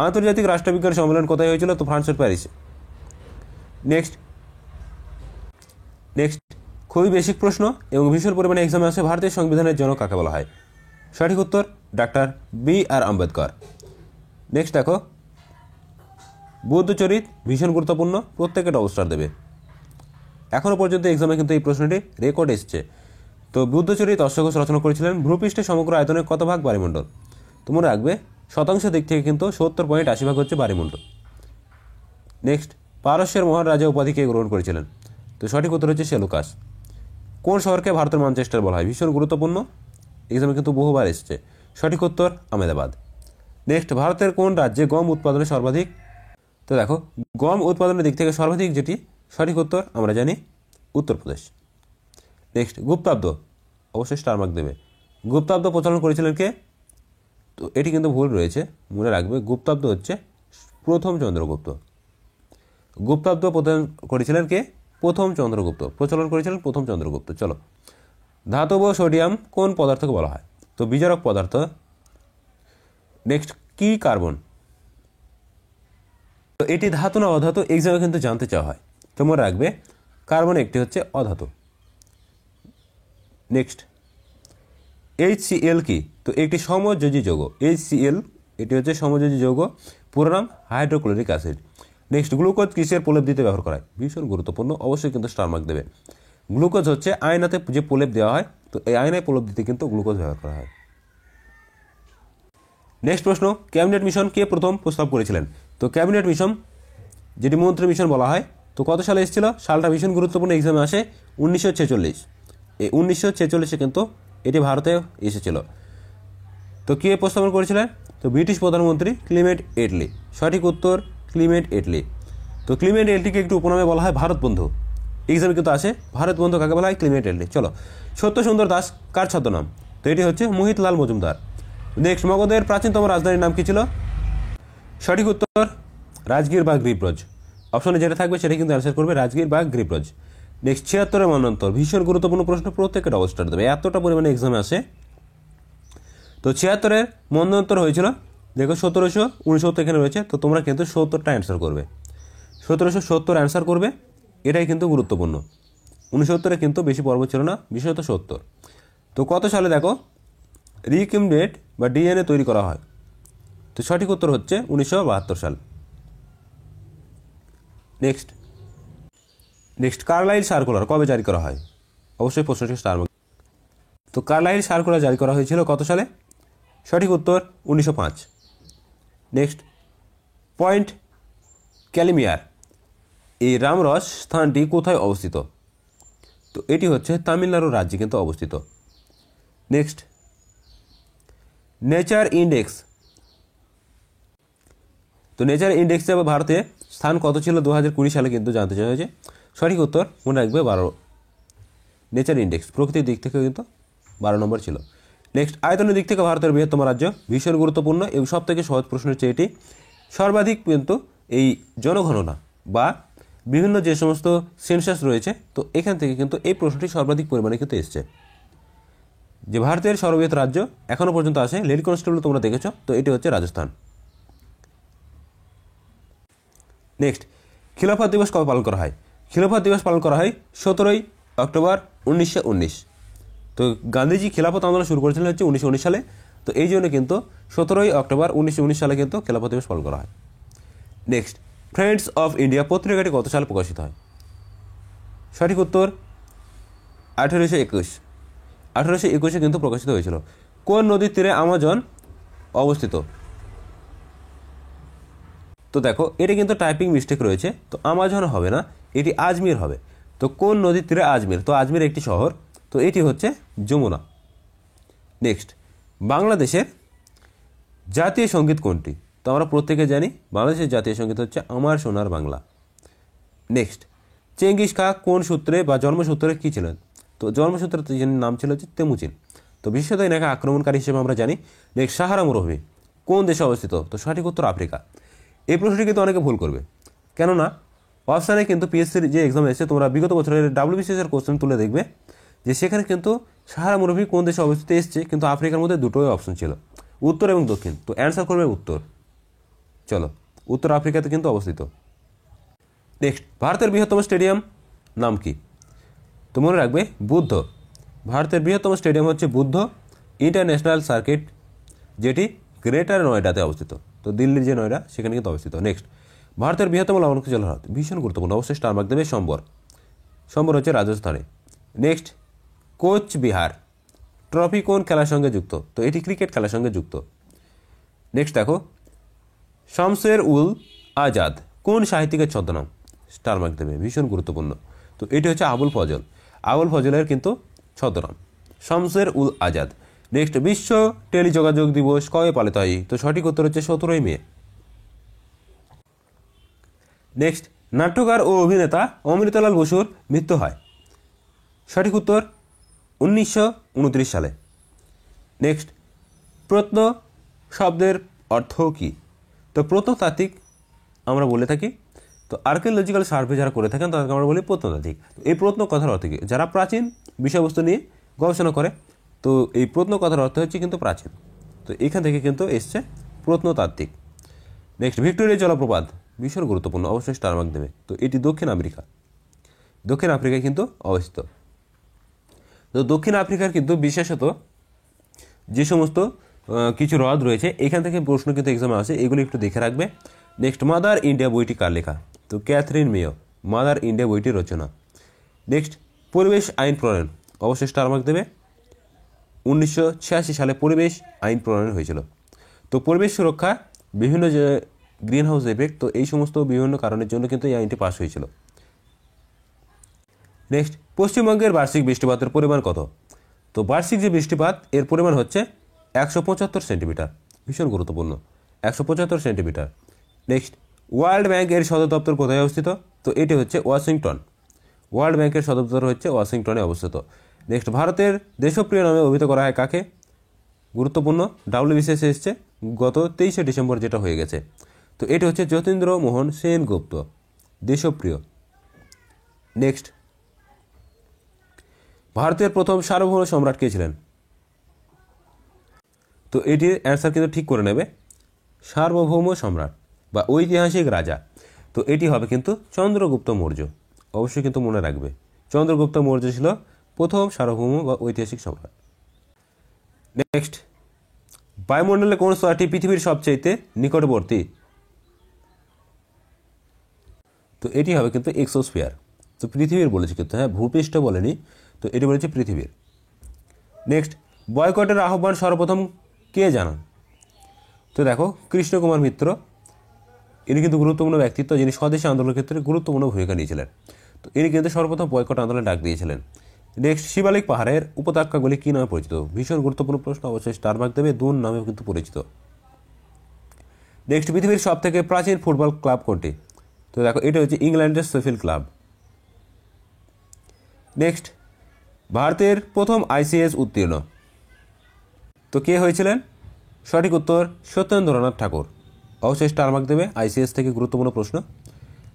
আন্তর্জাতিক রাষ্ট্রবিজ্ঞান সম্মেলন কোথায় হয়েছিল? তো ফ্রান্সের প্যারিসে। নেক্সট, খুবই বেসিক প্রশ্ন এবং ভীষণ পরিমাণে এক্সামে আসে, ভারতীয় সংবিধানের জনক কাকে বলা হয়? সঠিক উত্তর ডাক্তার B.R. আম্বেদকর। নেক্সট দেখো, বুদ্ধচরিত ভীষণ গুরুত্বপূর্ণ, প্রত্যেকে ডবল স্টার দেবে। এখনও পর্যন্ত এক্সামে কিন্তু এই প্রশ্নটি রেকর্ড এসছে। তো বুদ্ধচরিত অশ্বঘোষ রচনা করেছিলেন। ভূপৃষ্ঠে সমগ্র আয়তনের কত ভাগ বায়ুমণ্ডল? তো মনে রাখবে, শতাংশ দিক থেকে কিন্তু 70.80 ভাগ হচ্ছে বায়ুমণ্ডল। নেক্সট, পারস্যের মহান রাজা উপাধি কে গ্রহণ করেছিলেন? তো সঠিক উত্তর হচ্ছে সেলুকাস। কোন শহরকে ভারতের ম্যানচেস্টার বলা হয়? ভীষণ গুরুত্বপূর্ণ, এক্সামে কিন্তু বহুবার এসেছে। সঠিক উত্তর আহমেদাবাদ। নেক্সট, ভারতের কোন রাজ্যে গম উৎপাদনে সর্বাধিক? তো দেখো, গম উৎপাদনের দিক থেকে সর্বাধিক যেটি, সঠিক উত্তর আমরা জানি উত্তরপ্রদেশ। নেক্সট, গুপ্তাব্দ, অবশ্যই স্টার মার্ক দেবে। গুপ্তাব্দ প্রচলন করেছিলেন কে? তো এটি কিন্তু ভুল রয়েছে, মনে রাখবে গুপ্তাব্দ হচ্ছে প্রথম চন্দ্রগুপ্ত। গুপ্তাব্দ প্রদান করেছিলেন কে? প্রথম চন্দ্রগুপ্ত। প্রচলন করেছিলেন প্রথম চন্দ্রগুপ্ত। চলো, ধাতব সোডিয়াম কোন পদার্থকে বলা হয়? তো বিজারক পদার্থ। নেক্সট, কি কার্বন? তো এটি ধাতু না অধাতু, এক্সামে কিন্তু জানতে চাওয়া হয়। তো মনে রাখবে কার্বন একটি হচ্ছে অধাতু। নেক্সট, HCl কি? তো একটি সমযোজী যৌগ। HCl এটি হচ্ছে সমযোজী যৌগ, পুরো নাম হাইড্রোক্লোরিক অ্যাসিড। নেক্সট, গ্লুকোজ কিসের প্রলেপ দিতে ব্যবহার করা হয়? ভীষণ গুরুত্বপূর্ণ, অবশ্যই কিন্তু স্টার মার্ক দেবে। গ্লুকোজ হচ্ছে আয়নাতে যে প্রলেপ দেওয়া হয়, তো এই আয়নায় প্রলেপ দিতে কিন্তু গ্লুকোজ ব্যবহার করা হয়। নেক্সট প্রশ্ন, ক্যাবিনেট মিশন কে প্রথম প্রস্তাব করেছিলেন? তো ক্যাবিনেট মিশন, যেটি মন্ত্রী মিশন বলা হয়, তো কত সালে এসেছিল? সালটা ভীষণ গুরুত্বপূর্ণ, এক্সামে আসে 1946। এই 1946-এ কিন্তু এটি ভারতে এসেছিল। তো কে প্রস্তাবন করেছিলেন? তো ব্রিটিশ প্রধানমন্ত্রী ক্লিমেন্ট এটলি। সঠিক উত্তর ক্লিমেন্ট এটলি। তো ক্লিমেন্ট এটলিকে একটু উপনামে বলা হয় ভারত বন্ধু, এক্সামে কিন্তু আসে। ভারত বন্ধু কাকে বলা হয়? Clement Attlee. চলো, সত্যসুন্দর দাস কার ছদ্মনাম? তো এটি হচ্ছে মোহিতলাল মজুমদার। নেক্সট, মগধের প্রাচীনতম রাজধানীর নাম কি ছিল? সঠিক উত্তর রাজগীর বা গ্রিব্রজ। অপশনে যেটা থাকবে সেটা কিন্তু অ্যান্সার করবে রাজগীর বা গ্রিব্রজ। নেক্সট, 76-এর মন্বন্তর, ভীষণ গুরুত্বপূর্ণ প্রশ্ন, প্রত্যেকটা ডবল স্টার দেবে, এতটা পরিমাণে এক্সামে আসে। তো 76-এর মন্বন্তর হয়েছিল, দেখো 1769 এখানে রয়েছে, তো তোমরা কিন্তু 70টা অ্যান্সার করবে। 1770 অ্যান্সার করবে, এটাই কিন্তু গুরুত্বপূর্ণ। 69-এ কিন্তু বেশি পর্ব ছিল না, বিশেষত 70। তো কত সালে দেখো রিকম্বিনেন্ট বা ডিএনএ তৈরি করা হয়? তো সঠিক উত্তর হচ্ছে 1972 সাল। নেক্সট, কার্লাইল সার্কুলার কবে জারি করা হয়? অবশ্যই প্রশ্নটি স্টার মার্ক। তো কার্লাইল সার্কুলার জারি করা হয়েছিল কত সালে? সঠিক উত্তর 1905। নেক্সট, পয়েন্ট ক্যালিমিয়ার, এই রামরস স্থানটি কোথায় অবস্থিত? তো এটি হচ্ছে তামিলনাড়ু রাজ্যে কিন্তু অবস্থিত। নেক্সট, নেচার ইন্ডেক্স, তো নেচার ইন্ডেক্সে ভারতে স্থান কত ছিল 2020 সালে কিন্তু জানতে চাওয়া হয়েছে। সঠিক উত্তর মনে রাখবে 12। নেচার ইন্ডেক্স প্রকৃতির দিক থেকে কিন্তু 12 নম্বর ছিল। নেক্সট, আয়তনের দিক থেকে ভারতের বৃহত্তম রাজ্য, ভীষণ গুরুত্বপূর্ণ এবং সব থেকে সহজ প্রশ্ন হচ্ছে এটি। সর্বাধিক কিন্তু এই জনগণনা বা বিভিন্ন যে সমস্ত সেন্সাস রয়েছে, তো এখান থেকে কিন্তু এই প্রশ্নটি সর্বাধিক পরিমাণে কিন্তু এসছে। যে ভারতের সর্ববৃহৎ রাজ্য এখনও পর্যন্ত আছে, লেডি কনস্টেবল তোমরা দেখেছ, তো এটি হচ্ছে রাজস্থান। নেক্সট, খিলাফত দিবস কবে পালন করা হয়? খিলাফত দিবস পালন করা হয় 17 অক্টোবর 1919। তো গান্ধীজি খিলাফত আন্দোলন শুরু করেছিলেন হচ্ছে 1919 সালে, তো এই জন্য কিন্তু 17 অক্টোবর 1919 সালে কিন্তু খিলাফত দিবস পালন করা হয়। নেক্সট, ফ্রেন্ডস অফ ইন্ডিয়া পত্রিকাটি কত সালে প্রকাশিত হয়? সঠিক উত্তর 1821। 1821-এ কিন্তু প্রকাশিত হয়েছিল। কোন নদীর তীরে আমাজন অবস্থিত? তো দেখো এটা কিন্তু টাইপিং মিস্টেক রয়েছে, তো আমাজন হবে না, এটি আজমির হবে। তো কোন নদীর তীরে আজমির? তো আজমির একটি শহর, তো এটি হচ্ছে যমুনা। নেক্সট, বাংলাদেশের জাতীয় সঙ্গীত কোনটি? তো আমরা প্রত্যেকে জানি বাংলাদেশের জাতীয় সঙ্গীত হচ্ছে আমার সোনার বাংলা। নেক্সট, চেঙ্গিস খা কোন সূত্রে বা জন্মসূত্রে কী ছিলেন? তো জন্মসূত্রে নাম ছিল হচ্ছে তেমুচিন। তো বিশেষত এনাকে আক্রমণকারী হিসেবে আমরা জানি। নেক্সট, সাহারা মরুভূমি কোন দেশে অবস্থিত? তো সঠিক উত্তর আফ্রিকা। এই প্রশ্নটি কিন্তু অনেকে ভুল করবে, কেননা অপশানে কিন্তু পিএসসির যে এক্সাম এসেছে, তোমরা বিগত বছরের WBCS-এর কোশ্চেন তুলে দেখবে যে সেখানে কিন্তু সাহারা মরুভূমি কোন দেশে অবস্থিত এসছে, কিন্তু আফ্রিকার মধ্যে দুটোই অপশন ছিল, উত্তর এবং দক্ষিণ। তো অ্যান্সার করবে উত্তর। চলো, উত্তর আফ্রিকাতে কিন্তু অবস্থিত। নেক্সট, ভারতের বৃহত্তম স্টেডিয়াম নাম কি? তো মনে রাখবে বুদ্ধ। ভারতের বৃহত্তম স্টেডিয়াম হচ্ছে বুদ্ধ ইন্টারন্যাশনাল সার্কিট, যেটি গ্রেটার নয়ডাতে অবস্থিত। তো দিল্লির যে নয়ডা সেখানে কিন্তু অবস্থিত। নেক্সট, ভারতের বৃহত্তম লবণাক্ত জলহ্রদ, ভীষণ গুরুত্বপূর্ণ, অবশ্যই স্টার মার্ক দেবে সম্বর। সম্বর হচ্ছে রাজস্থানে। নেক্সট, কোচবিহার ট্রফি কোন খেলার সঙ্গে যুক্ত? তো এটি ক্রিকেট খেলার সঙ্গে যুক্ত। নেক্সট দেখো, শামসের উল আজাদ কোন সাহিত্যিকের ছদ্মনাম? স্টার মার্ক দেবে, ভীষণ গুরুত্বপূর্ণ। তো এটি হচ্ছে আবুল ফজল। আবুল ফজলের কিন্তু ছদ্মনাম। শামসের উল আজাদ। নেক্সট, বিশ্ব টেলিযোগাযোগ দিবস কবে পালিত হয়? তো সঠিক উত্তর হচ্ছে 17ই মে। নেক্সট, নাট্যকার ও অভিনেতা অমৃতলাল বসুর মৃত্যু হয়। সঠিক উত্তর 1929 সালে। নেক্সট, প্রত্ন শব্দের অর্থ কী? তো প্রত্নতাত্ত্বিক আমরা বলে থাকি। তো আর্কিওলজিক্যাল সার্ভে যারা করে থাকেন তাদেরকে আমরা বলি প্রত্নতাত্ত্বিক। তো এই প্রত্ন কথার অর্থ কী? যারা প্রাচীন বিষয়বস্তু নিয়ে গবেষণা করে, তো এই প্রত্ন কথার অর্থ হচ্ছে কিন্তু প্রাচীন। তো এখান থেকে কিন্তু এসছে প্রত্নতাত্ত্বিক। নেক্সট, ভিক্টোরিয়া জলপ্রপাত ভীষণ গুরুত্বপূর্ণ, অবশ্যই স্টার মার্ক দেবে। তো এটি দক্ষিণ আফ্রিকায় কিন্তু অবস্থিত। তো দক্ষিণ আফ্রিকার কিন্তু বিশেষত যে সমস্ত কিছু হ্রদ রয়েছে এখান থেকে প্রশ্ন কিন্তু এক্সামে আসে, এগুলো একটু দেখে রাখবে। নেক্সট, মাদার ইন্ডিয়া বইটি কার লেখা? তো ক্যাথরিন মেয় মাদার ইন্ডিয়া বইটি রচনা। নেক্সট, পরিবেশ আইন প্রণয়ন, অবশ্যই স্টার মার্ক দেবে। 1986 সালে পরিবেশ আইন প্রণয়ন হয়েছিল। তো পরিবেশ সুরক্ষা, বিভিন্ন যে গ্রিন হাউস এফেক্ট, তো এই সমস্ত বিভিন্ন কারণের জন্য কিন্তু এই আইনটি পাস হয়েছিল। নেক্সট, পশ্চিমবঙ্গের বার্ষিক বৃষ্টিপাতের পরিমাণ কত? তো বার্ষিক যে বৃষ্টিপাত এর পরিমাণ হচ্ছে 175 সেন্টিমিটার, ভীষণ গুরুত্বপূর্ণ, 175 সেন্টিমিটার। নেক্সট, ওয়ার্ল্ড ব্যাংকের সদর দপ্তর কোথায় অবস্থিত? তো এটি হচ্ছে ওয়াশিংটন। ওয়ার্ল্ড ব্যাংকের সদর দপ্তর হচ্ছে ওয়াশিংটনে অবস্থিত। নেক্সট, ভারতের দেশপ্রিয় নামে অভিহিত করা হয় কাকে? গুরুত্বপূর্ণ, WBCS এসছে গত 23শে ডিসেম্বর, যেটা হয়ে গেছে। তো এটি হচ্ছে যতীন্দ্র মোহন সেনগুপ্ত, দেশপ্রিয়। নেক্সট, ভারতের প্রথম সার্বভৌম সম্রাট কে ছিলেন? তো এটির অ্যান্সার কিন্তু ঠিক করে নেবে, সার্বভৌম সম্রাট বা ঐতিহাসিক রাজা। তো এটি হবে কিন্তু চন্দ্রগুপ্ত মৌর্য, অবশ্যই কিন্তু মনে রাখবে। চন্দ্রগুপ্ত মৌর্য ছিল প্রথম সার্বভৌম বা ঐতিহাসিক সম্রাট। নেক্সট, বায়ুমণ্ডলে কোন স্তরটি পৃথিবীর সবচেয়ে নিকটবর্তী? তো এটি হবে কিন্তু এক্সোস্ফিয়ার। তো পৃথিবীর বলেছে কিন্তু, হ্যাঁ, ভূপৃষ্ঠ বলেনি, তো এটি বলেছে পৃথিবীর। নেক্সট, বয়কটের আহ্বান সর্বপ্রথম কে জানান? তো দেখো, কৃষ্ণকুমার মিত্র, ইনি কিন্তু গুরুত্বপূর্ণ ব্যক্তিত্ব, যিনি স্বদেশী আন্দোলনের ক্ষেত্রে গুরুত্বপূর্ণ ভূমিকা নিয়েছিলেন। তো ইনি কিন্তু সর্বপ্রথম বয়কট আন্দোলনে ডাক দিয়েছিলেন। নেক্সট, শিবালিক পাহাড়ের উপত্যকাগুলি কী নামে পরিচিত? ভীষণ গুরুত্বপূর্ণ প্রশ্ন, অবশ্যই স্টার মার্ক দেবে, দুন নামে কিন্তু পরিচিত। নেক্সট, পৃথিবীর সব থেকে প্রাচীন ফুটবল ক্লাব কোনটি? তো দেখো, এটা হচ্ছে ইংল্যান্ডের শেফিল্ড ক্লাব। নেক্সট, ভারতের প্রথম ICS উত্তীর্ণ তো কে হয়েছিলেন? সঠিক উত্তর সত্যেন্দ্রনাথ ঠাকুর, অবশ্যই স্টার মার্ক দেবে, ICS থেকে গুরুত্বপূর্ণ প্রশ্ন।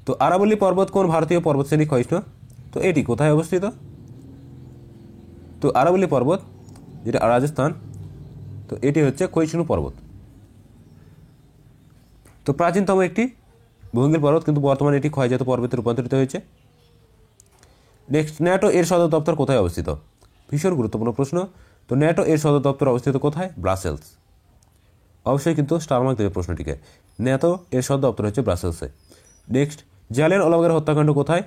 তো আরাবল্লী পর্বত কোন ভারতীয় পর্বতশ্রেণী ক্ষয়িষ্ণু? তো এটি কোথায় অবস্থিত? তো আরাবল্লী পর্বত, যেটা রাজস্থান, তো এটি হচ্ছে ক্ষয়িষ্ণু পর্বত। তো প্রাচীনতম একটি ভূমির পর্বত, কিন্তু বর্তমানে এটি ক্ষয়জাত পর্বতে রূপান্তরিত হয়েছে। নেক্সট, ন্যাটো এর সদর দপ্তর কোথায় অবস্থিত? ভীষণ গুরুত্বপূর্ণ প্রশ্ন। তো ন্যাটো এর সদর দপ্তর অবস্থিত কোথায়? ব্রাসেলস, অবশ্যই কিন্তু স্টার মার্ক দেবে প্রশ্নটিকে। ন্যাটো এর সদর দপ্তর হচ্ছে ব্রাসেলসে। নেক্সট, জালিয়ানওয়ালাবাগের হত্যাকাণ্ড কোথায়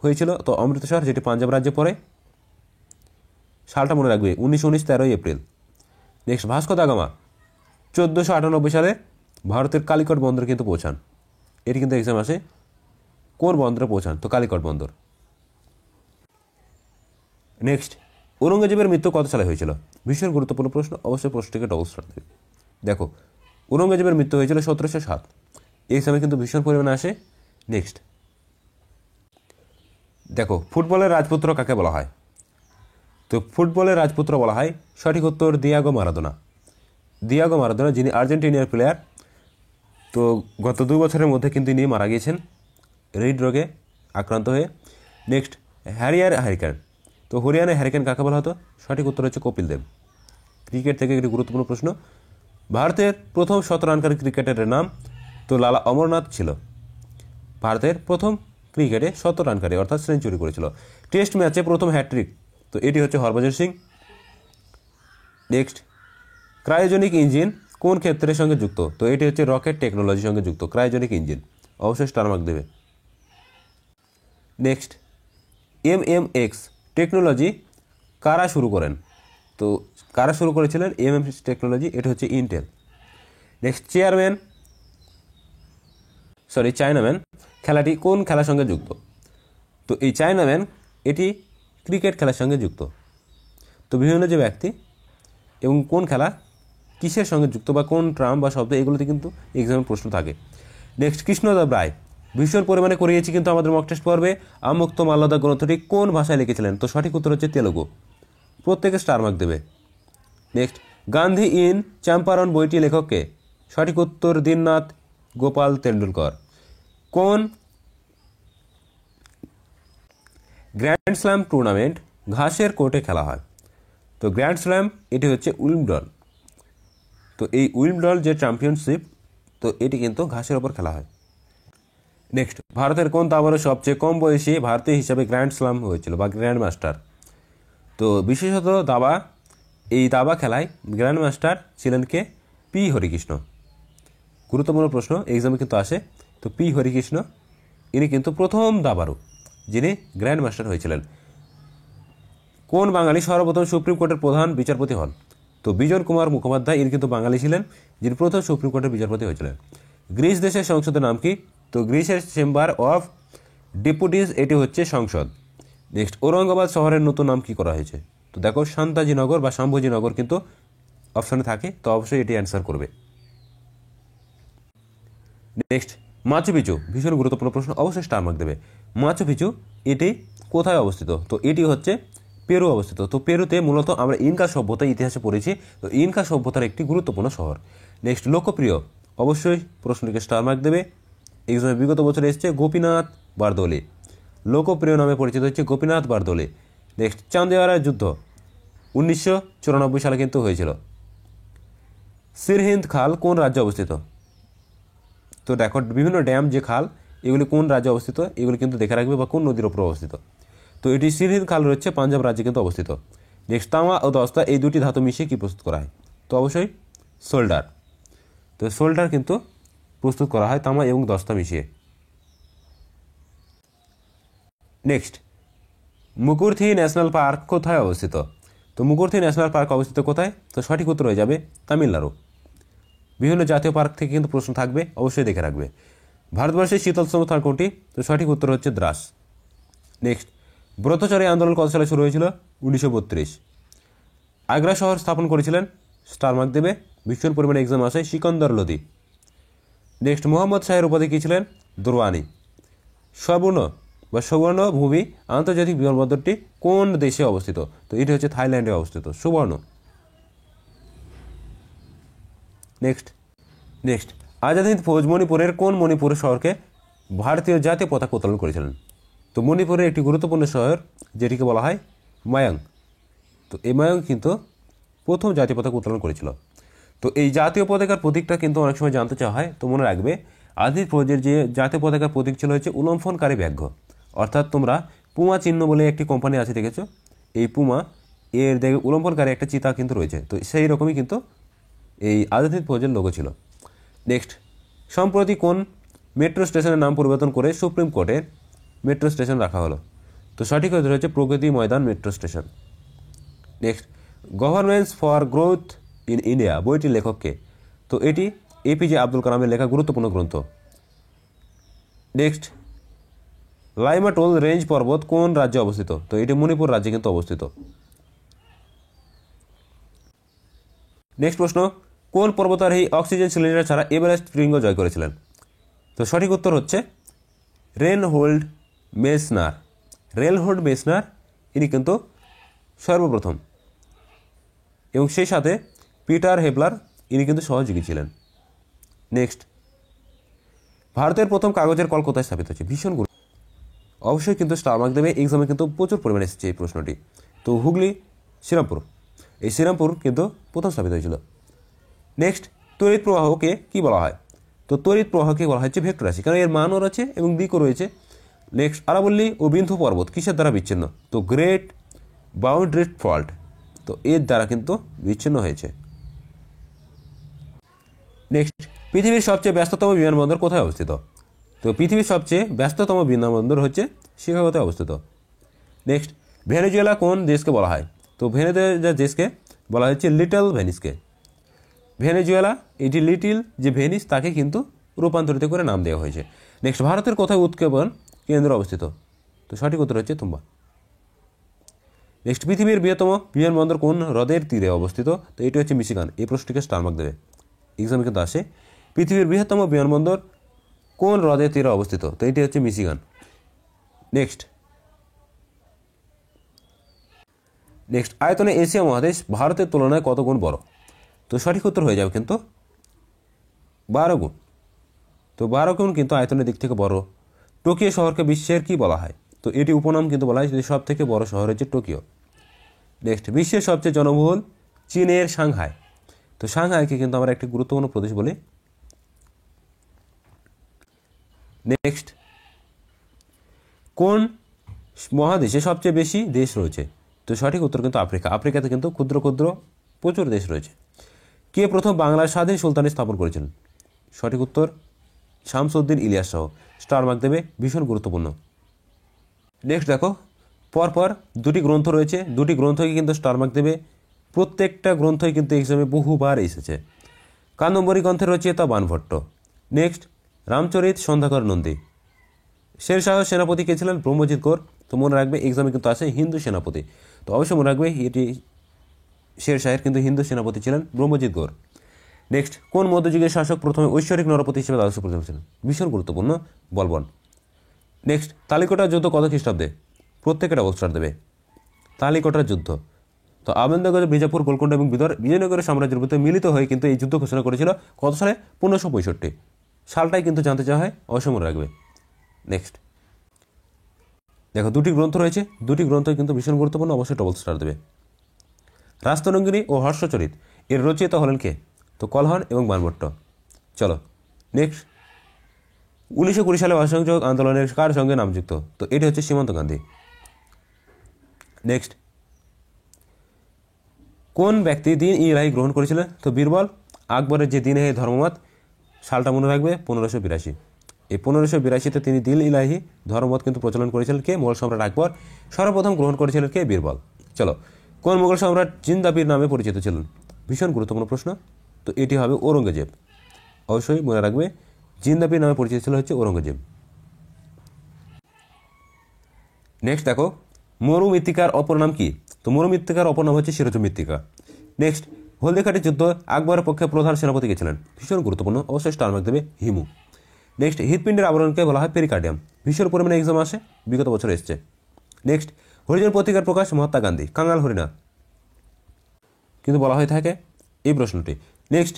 হয়েছিল? তো অমৃতসর, যেটি পাঞ্জাব রাজ্যে পড়ে। সালটা মনে রাখবে, 1919, 13ই April. Next, Vasco da Gama 1498 সালে ভারতের কালিকট বন্দরে কিন্তু পৌঁছান। এটি কিন্তু এক্সাম আসে, কোন বন্দরে পৌঁছান? তো কালিকট বন্দর। নেক্সট, ঔরঙ্গজেবের মৃত্যু কত সালে হয়েছিল? ভীষণ গুরুত্বপূর্ণ প্রশ্ন, অবশ্যই প্রশ্নটিকে ডবল স্টার দেবে। দেখো, ঔরঙ্গজেবের মৃত্যু হয়েছিল 1707। এই এক্সামে কিন্তু ভীষণ পরিমাণে আসে। নেক্সট, দেখো, ফুটবলের রাজপুত্র কাকে বলা হয়? তো ফুটবলের রাজপুত্র বলা হয়, সঠিক উত্তর দিয়াগো মারাদোনা। দিয়াগো মারাদোনা, যিনি আর্জেন্টিনার প্লেয়ার। তো গত 2 বছরের মধ্যে কিন্তু ইনি মারা গিয়েছেন হৃদরোগে আক্রান্ত হয়ে। Next, hurricane. তো হরিয়ানায় হ্যারিকেন কাকে বলা হতো? সঠিক উত্তর হচ্ছে কপিল দেব। ক্রিকেট থেকে একটি গুরুত্বপূর্ণ প্রশ্ন। ভারতের প্রথম 100 রানকারী ক্রিকেটারের নাম? তো লালা অমরনাথ ছিল ভারতের প্রথম ক্রিকেটে 100 রানকারী, অর্থাৎ সেঞ্চুরি করেছিল। টেস্ট ম্যাচে প্রথম হ্যাট্রিক, তো এটি হচ্ছে Harbhajan Singh. Next, cryogenic engine কোন ক্ষেত্রের সঙ্গে যুক্ত? তো এটি হচ্ছে রকেট টেকনোলজির সঙ্গে যুক্ত, ক্রায়োজেনিক ইঞ্জিন, অবশ্যই স্টার মার্ক দেবে। নেক্সট, MMX টেকনোলজি কারা শুরু করেন? তো কারা শুরু করেছিলেন MMX টেকনোলজি? এটা হচ্ছে ইন্টেল। নেক্সট, চায়নাম্যান খেলাটি কোন খেলার সঙ্গে যুক্ত? তো এই চায়নাম্যান, এটি ক্রিকেট খেলার সঙ্গে যুক্ত। তো বিভিন্ন যে ব্যক্তি এবং কোন খেলা কিসের সঙ্গে যুক্ত বা কোন ট্রাম বা শব্দ, এগুলোতে কিন্তু এক্সামের প্রশ্ন থাকে। নেক্সট, কৃষ্ণদেব রায় ভীষণ পরিমাণে করিয়েছি কিন্তু আমাদের মক টেস্ট পর্বে আমুক্ত মাল্যদা গ্রন্থটি কোন ভাষায় লিখেছিলেন? তো সঠিক উত্তর হচ্ছে তেলুগু। প্রত্যেকে স্টার মার্ক দেবে। নেক্সট, গান্ধী ইন চম্পারণ বইটি লেখককে? সঠিক উত্তর দীননাথ গোপাল তেন্ডুলকর। কোন গ্র্যান্ড স্ল্যাম টুর্নামেন্ট ঘাসের কোর্টে খেলা হয়? তো গ্র্যান্ড স্ল্যাম এটি হচ্ছে উইম্বলডন। তো এই উইম্বলডন যে চ্যাম্পিয়নশিপ, তো এটি কিন্তু ঘাসের ওপর খেলা হয়। নেক্সট, ভারতের কোন দাবারও সবচেয়ে কম বয়সী ভারতীয় হিসাবে গ্র্যান্ড স্ল্যাম হয়েছিল বা গ্র্যান্ড মাস্টার? তো বিশেষত এই দাবা খেলায় গ্র্যান্ড মাস্টার ছিলেন কে? পি হরিকৃষ্ণ। গুরুত্বপূর্ণ প্রশ্ন এক্সামে কিন্তু আসে। তো পি হরিকৃষ্ণ ইনি কিন্তু প্রথম দাবারু যিনি গ্র্যান্ড মাস্টার হয়েছিলেন। কোন বাঙালি সর্বপ্রথম সুপ্রিম কোর্টের প্রধান বিচারপতি হন? তো বিজন কুমার মুখোপাধ্যায় ইনি কিন্তু বাঙালি ছিলেন যিনি প্রথম সুপ্রিম কোর্টের বিচারপতি হয়েছিলেন। গ্রিস দেশের সংসদের নাম কি? তো গ্রিসের চেম্বার অফ ডেপুটিজ এটি হচ্ছে সংসদ। নেক্সট, ঔরঙ্গাবাদ শহরের নতুন নাম কি করা হয়েছে? তো দেখো শান্তাজিনগর বা শাম্ভুজিনগর কিন্তু অপশনে থাকে, তো অবশ্যই এটি অ্যান্সার করবে। নেক্সট, মাচু পিচু ভীষণ গুরুত্বপূর্ণ প্রশ্ন, অবশ্যই স্টার মার্ক দেবে। মাচু পিচু এটি কোথায় অবস্থিত? তো এটি হচ্ছে পেরু অবস্থিত। তো পেরুতে মূলত আমরা ইনকা সভ্যতা ইতিহাসে পড়েছি, তো ইনকা সভ্যতার একটি গুরুত্বপূর্ণ শহর। নেক্সট, লোকপ্রিয় অবশ্যই প্রশ্নটিকে স্টার মার্ক দেবে। এক্সামে বিগত বছরে এসছে গোপীনাথ বারদৌলি, লোকপ্রিয় নামে পরিচিত হচ্ছে গোপীনাথ বারদৌলি। নেক্সট, চান্দেওয়ারা যুদ্ধ 1994 সালে কিন্তু হয়েছিল। সিরহিন্দ খাল কোন রাজ্যে অবস্থিত? তো দেখো বিভিন্ন ড্যাম যে খাল এগুলি কোন রাজ্যে অবস্থিত এগুলি কিন্তু দেখে রাখবে, বা কোন নদীর উপর অবস্থিত। তো এটি সিরহিন্দ খাল রয়েছে পাঞ্জাব রাজ্যে কিন্তু অবস্থিত। নেক্সট, তামা ও দস্তা এই দুটি ধাতু মিশিয়ে কি প্রস্তুত করা হয়? তো অবশ্যই সোল্ডার। তো সোল্ডার কিন্তু প্রস্তুত করা হয় তামা এবং দস্তা মিশিয়ে। নেক্সট, মুকুরথি ন্যাশনাল পার্ক কোথায় অবস্থিত? তো মুকুরথি ন্যাশনাল পার্ক অবস্থিত কোথায়? তো সঠিক উত্তর হয়ে যাবে তামিলনাড়ু। বিভিন্ন জাতীয় পার্ক থেকে কিন্তু প্রশ্ন থাকবে, অবশ্যই দেখে রাখবে। ভারতবর্ষের শীতলতম স্থান কোনটি? তো সঠিক উত্তর হচ্ছে দ্রাস। নেক্সট, ব্রতচারী আন্দোলন কত সালে শুরু হয়েছিল? 1932। আগ্রা শহর স্থাপন করেছিলেন? স্টার মার্ক দেবে, ভীষণ পরিমাণে এক্সাম আসে, সিকন্দর লোদি। নেক্সট, মোহাম্মদ শাহের উপাধি কী ছিলেন? দুরওয়ানি। সুবর্ণ ভূমি আন্তর্জাতিক বিমানবন্দরটি কোন দেশে অবস্থিত? তো এটি হচ্ছে থাইল্যান্ডে অবস্থিত, সুবর্ণ। নেক্সট, আজাদ হিন্দ ফৌজ মণিপুরের কোন মণিপুর শহরকে ভারতীয় জাতীয় পতাকা উত্তোলন করেছিলেন? তো মণিপুরের একটি গুরুত্বপূর্ণ শহর যেটিকে বলা হয় মায়াং। তো এই মায়াং কিন্তু প্রথম জাতীয় পতাকা উত্তোলন করেছিল। তো এই জাতীয় পতাকার প্রতীকটা কিন্তু অনেক সময় জানতে চাওয়া হয়, তো মনে রাখবে আজাদ ফৌজের যে জাতীয় পতাকার প্রতীক ছিল হচ্ছে উল্লম্ফনকারী ব্যাঘ্র। অর্থাৎ তোমরা পুমা চিহ্ন বলে একটি কোম্পানি আছে দেখেছো, এই পুমা এর দেখে উল্লম্ফনকারী একটা চিতা কিন্তু রয়েছে, তো সেই রকমই কিন্তু এই আজাদ হিন্দ ফৌজের লোগো ছিল। নেক্সট, সম্প্রতি কোন মেট্রো স্টেশনের নাম পরিবর্তন করে সুপ্রিম কোর্টের মেট্রো স্টেশন রাখা হলো? তো সঠিক উত্তর হচ্ছে Pragati Maidan metro station. Next, governance for growth in India বইটির লেখককে? তো এটি এপিজে আব্দুল কালামের লেখা গুরুত্বপূর্ণ গ্রন্থ। নেক্সট, লাইমাটোল রেঞ্জ পর্বত কোন রাজ্যে অবস্থিত? তো এটি মণিপুর রাজ্যে কিন্তু অবস্থিত। নেক্সট প্রশ্ন, কোন পর্বতারোহী অক্সিজেন সিলিন্ডার ছাড়া এভারেস্ট শৃঙ্গ জয় করেছিলেন? তো সঠিক উত্তর হচ্ছে রেনহোল্ড মেসনার। রেনহোল্ড মেসনার ইনি কিন্তু সর্বপ্রথম, এবং সেই সাথে পিটার হেবলার ইনি কিন্তু সহযোগী ছিলেন। নেক্সট, ভারতের প্রথম কাগজের কল কোথায় স্থাপিত হচ্ছে? ভীষণ অবশ্যই কিন্তু স্টার মার্ক দেবে, এক্সামে কিন্তু প্রচুর পরিমাণে এসেছে এই প্রশ্নটি। তো হুগলি শ্রীরামপুর, এই শ্রীরামপুর কিন্তু প্রথম স্থাপিত হয়েছিল। নেক্সট, তড়িৎ প্রবাহকে কি বলা হয়? তো তড়িৎ প্রবাহকে বলা হচ্ছে ভেক্টর রাশি, কারণ এর মানও রয়েছে এবং দিকও রয়েছে। নেক্সট, আরাবল্লী ও বিন্ধু পর্বত কিসের দ্বারা বিচ্ছিন্ন? তো গ্রেট বাউন্ডারি ফল্ট, তো এর দ্বারা কিন্তু বিচ্ছিন্ন হয়েছে। নেক্সট, পৃথিবীর সবচেয়ে ব্যস্ততম বিমানবন্দর কোথায় অবস্থিত? তো পৃথিবীর সবচেয়ে ব্যস্ততম বিমানবন্দর হচ্ছে শিকাগোতে অবস্থিত। নেক্সট, ভেনেজুয়েলা কোন দেশকে বলা হয়? তো ভেনেজুয়েলা দেশকে বলা হচ্ছে লিটল ভেনিসকে। ভেনেজুয়েলা এটি লিটিল যে ভেনিস তাকে কিন্তু রূপান্তরিত করে নাম দেওয়া হয়েছে। নেক্সট, ভারতের কোথায় উৎক্ষেপণ কেন্দ্র অবস্থিত? তো সঠিক উত্তর হচ্ছে তুম্বা। নেক্সট, পৃথিবীর বৃহত্তম বিমানবন্দর কোন হ্রদের তীরে অবস্থিত? তো এটি হচ্ছে মিশিগান। এই প্রশ্নটিকে স্টার মার্ক দেবে, এক্সামে কিন্তু আসে। পৃথিবীর বৃহত্তম বিমানবন্দর কোন হ্রদের তীরে অবস্থিত? তো এটি হচ্ছে মিশিগান। নেক্সট, আয়তনে এশিয়া মহাদেশ ভারতের তুলনায় কত গুণ বড়? তো সঠিক উত্তর হয়ে যাবে কিন্তু 12 গুণ। তো 12 গুণ কিন্তু আয়তনের দিক থেকে বড়। টোকিও শহরকে বিশ্বের কি বলা হয়? তো এটি উপনাম কিন্তু বলা হয়, যদি সব থেকে বড় শহর হচ্ছে টোকিও। নেক্সট, বিশ্বের সবচেয়ে জনবহুল চীনের সাংহাই। তো সাংহাইকে কিন্তু আমরা একটি গুরুত্বপূর্ণ প্রদেশ বলি। নেক্সট, কোন মহাদেশে সবচেয়ে বেশি দেশ রয়েছে? তো সঠিক উত্তর কিন্তু আফ্রিকা। আফ্রিকাতে কিন্তু ক্ষুদ্র ক্ষুদ্র প্রচুর দেশ রয়েছে। কে প্রথম বাংলার স্বাধীন সুলতানি স্থাপন করেছিলেন? সঠিক উত্তর শামসুদ্দিন ইলিয়াস শাহ। স্টার মার্ক দেবে, ভীষণ গুরুত্বপূর্ণ। নেক্সট দেখো, পরপর দুটি গ্রন্থ রয়েছে, দুটি গ্রন্থকে কিন্তু স্টার মার্ক দেবে। প্রত্যেকটা গ্রন্থই কিন্তু এক্সামে বহুবার এসেছে। কাদম্বরী গ্রন্থের রচয়িতা বাণভট্ট। নেক্সট, রামচরিত সন্ধ্যাকর নন্দী। শেরশাহ সেনাপতি কে ছিলেন? ব্রহ্মজিৎ কৌর। তো মনে রাখবে, এক্সামে কিন্তু আসে হিন্দু সেনাপতি। তো অবশ্যই মনে রাখবে, এটি শেরশাহের কিন্তু হিন্দু সেনাপতি ছিলেন ব্রহ্মজিৎ কৌর। নেক্সট, কোন মধ্যযুগের শাসক প্রথমে ঐশ্বরিক নরপতি হিসেবে দ্বাদশ করেছিলেন? ভীষণ গুরুত্বপূর্ণ, বলবন। নেক্সট, তালিকোটার যুদ্ধ কত খ্রিস্টাব্দে? প্রত্যেকে ডাবল স্টার দেবে। তালিকোটার যুদ্ধ, তো আহমেদনগর, বিজাপুর, গোলকোন্ডা এবং বিজয়নগরের সাম্রাজ্যের মধ্যে মিলিত হয়ে কিন্তু এই যুদ্ধ ঘোষণা করেছিল কত সালে? 1565 সালটাই কিন্তু জানতে চাওয়া হয়, অবশ্যই মনে রাখবে। নেক্সট দেখো, দুটি গ্রন্থ রয়েছে, দুটি গ্রন্থই কিন্তু ভীষণ গুরুত্বপূর্ণ, অবশ্যই ডবল স্টার দেবে। রাস্তরঙ্গিনী ও হর্ষচরিত এর রচয়িতা হলেন কে? তো কলহন এবং বাণভট্ট। চলো নেক্সট, 1920 সালে অসহযোগ আন্দোলনের কার সঙ্গে নাম যুক্ত? তো এটি হচ্ছে সীমান্ত গান্ধী। নেক্সট, কোন ব্যক্তি দিন ইলাহি গ্রহণ করেছিলেন? তো বীরবল। আকবরের যে দিন ধর্মমত, সালটা মনে রাখবে 1582। এই 1582-তে তিনি দিন ইলাহি ধর্মমত কিন্তু প্রচলন করেছিলেন কে? মোগল সম্রাট আকবর। সর্বপ্রথম গ্রহণ করেছিলেন কে? বীরবল। চলো, কোন মোগল সম্রাট জিন্দাবির নামে পরিচিত ছিলেন? ভীষণ গুরুত্বপূর্ণ প্রশ্ন। তো এটি হবে ঔরঙ্গজেব। অবশ্যই মনে রাখবে, জিন্দাবির নামে পরিচিত ছিল হচ্ছে ঔরঙ্গজেব। নেক্সট দেখো, মরু মৃত্তিকার অপর নাম কি? তো মরু মৃত্তিকার অপর নাম হচ্ছে সিরাজ মৃত্তিকা। নেক্সট, হলদিঘাটের যুদ্ধ আকবরের পক্ষে প্রধান সেনাপতি কে ছিলেন? ভীষণ গুরুত্বপূর্ণ, অবশ্যই স্টার মার্ক দেবে, হিমু। নেক্সট, হৃৎপিণ্ডের আবরণকে বলা হয় পেরিকার্ডিয়াম। ভীষণ পরিমাণে এক্সাম আসে, বিগত বছর এসছে। নেক্সট, হরিজন পত্রিকার প্রকাশ মহাত্মা গান্ধী। কাঙাল হরিনাথ কিন্তু বলা হয়ে থাকে এই প্রশ্নটি। নেক্সট,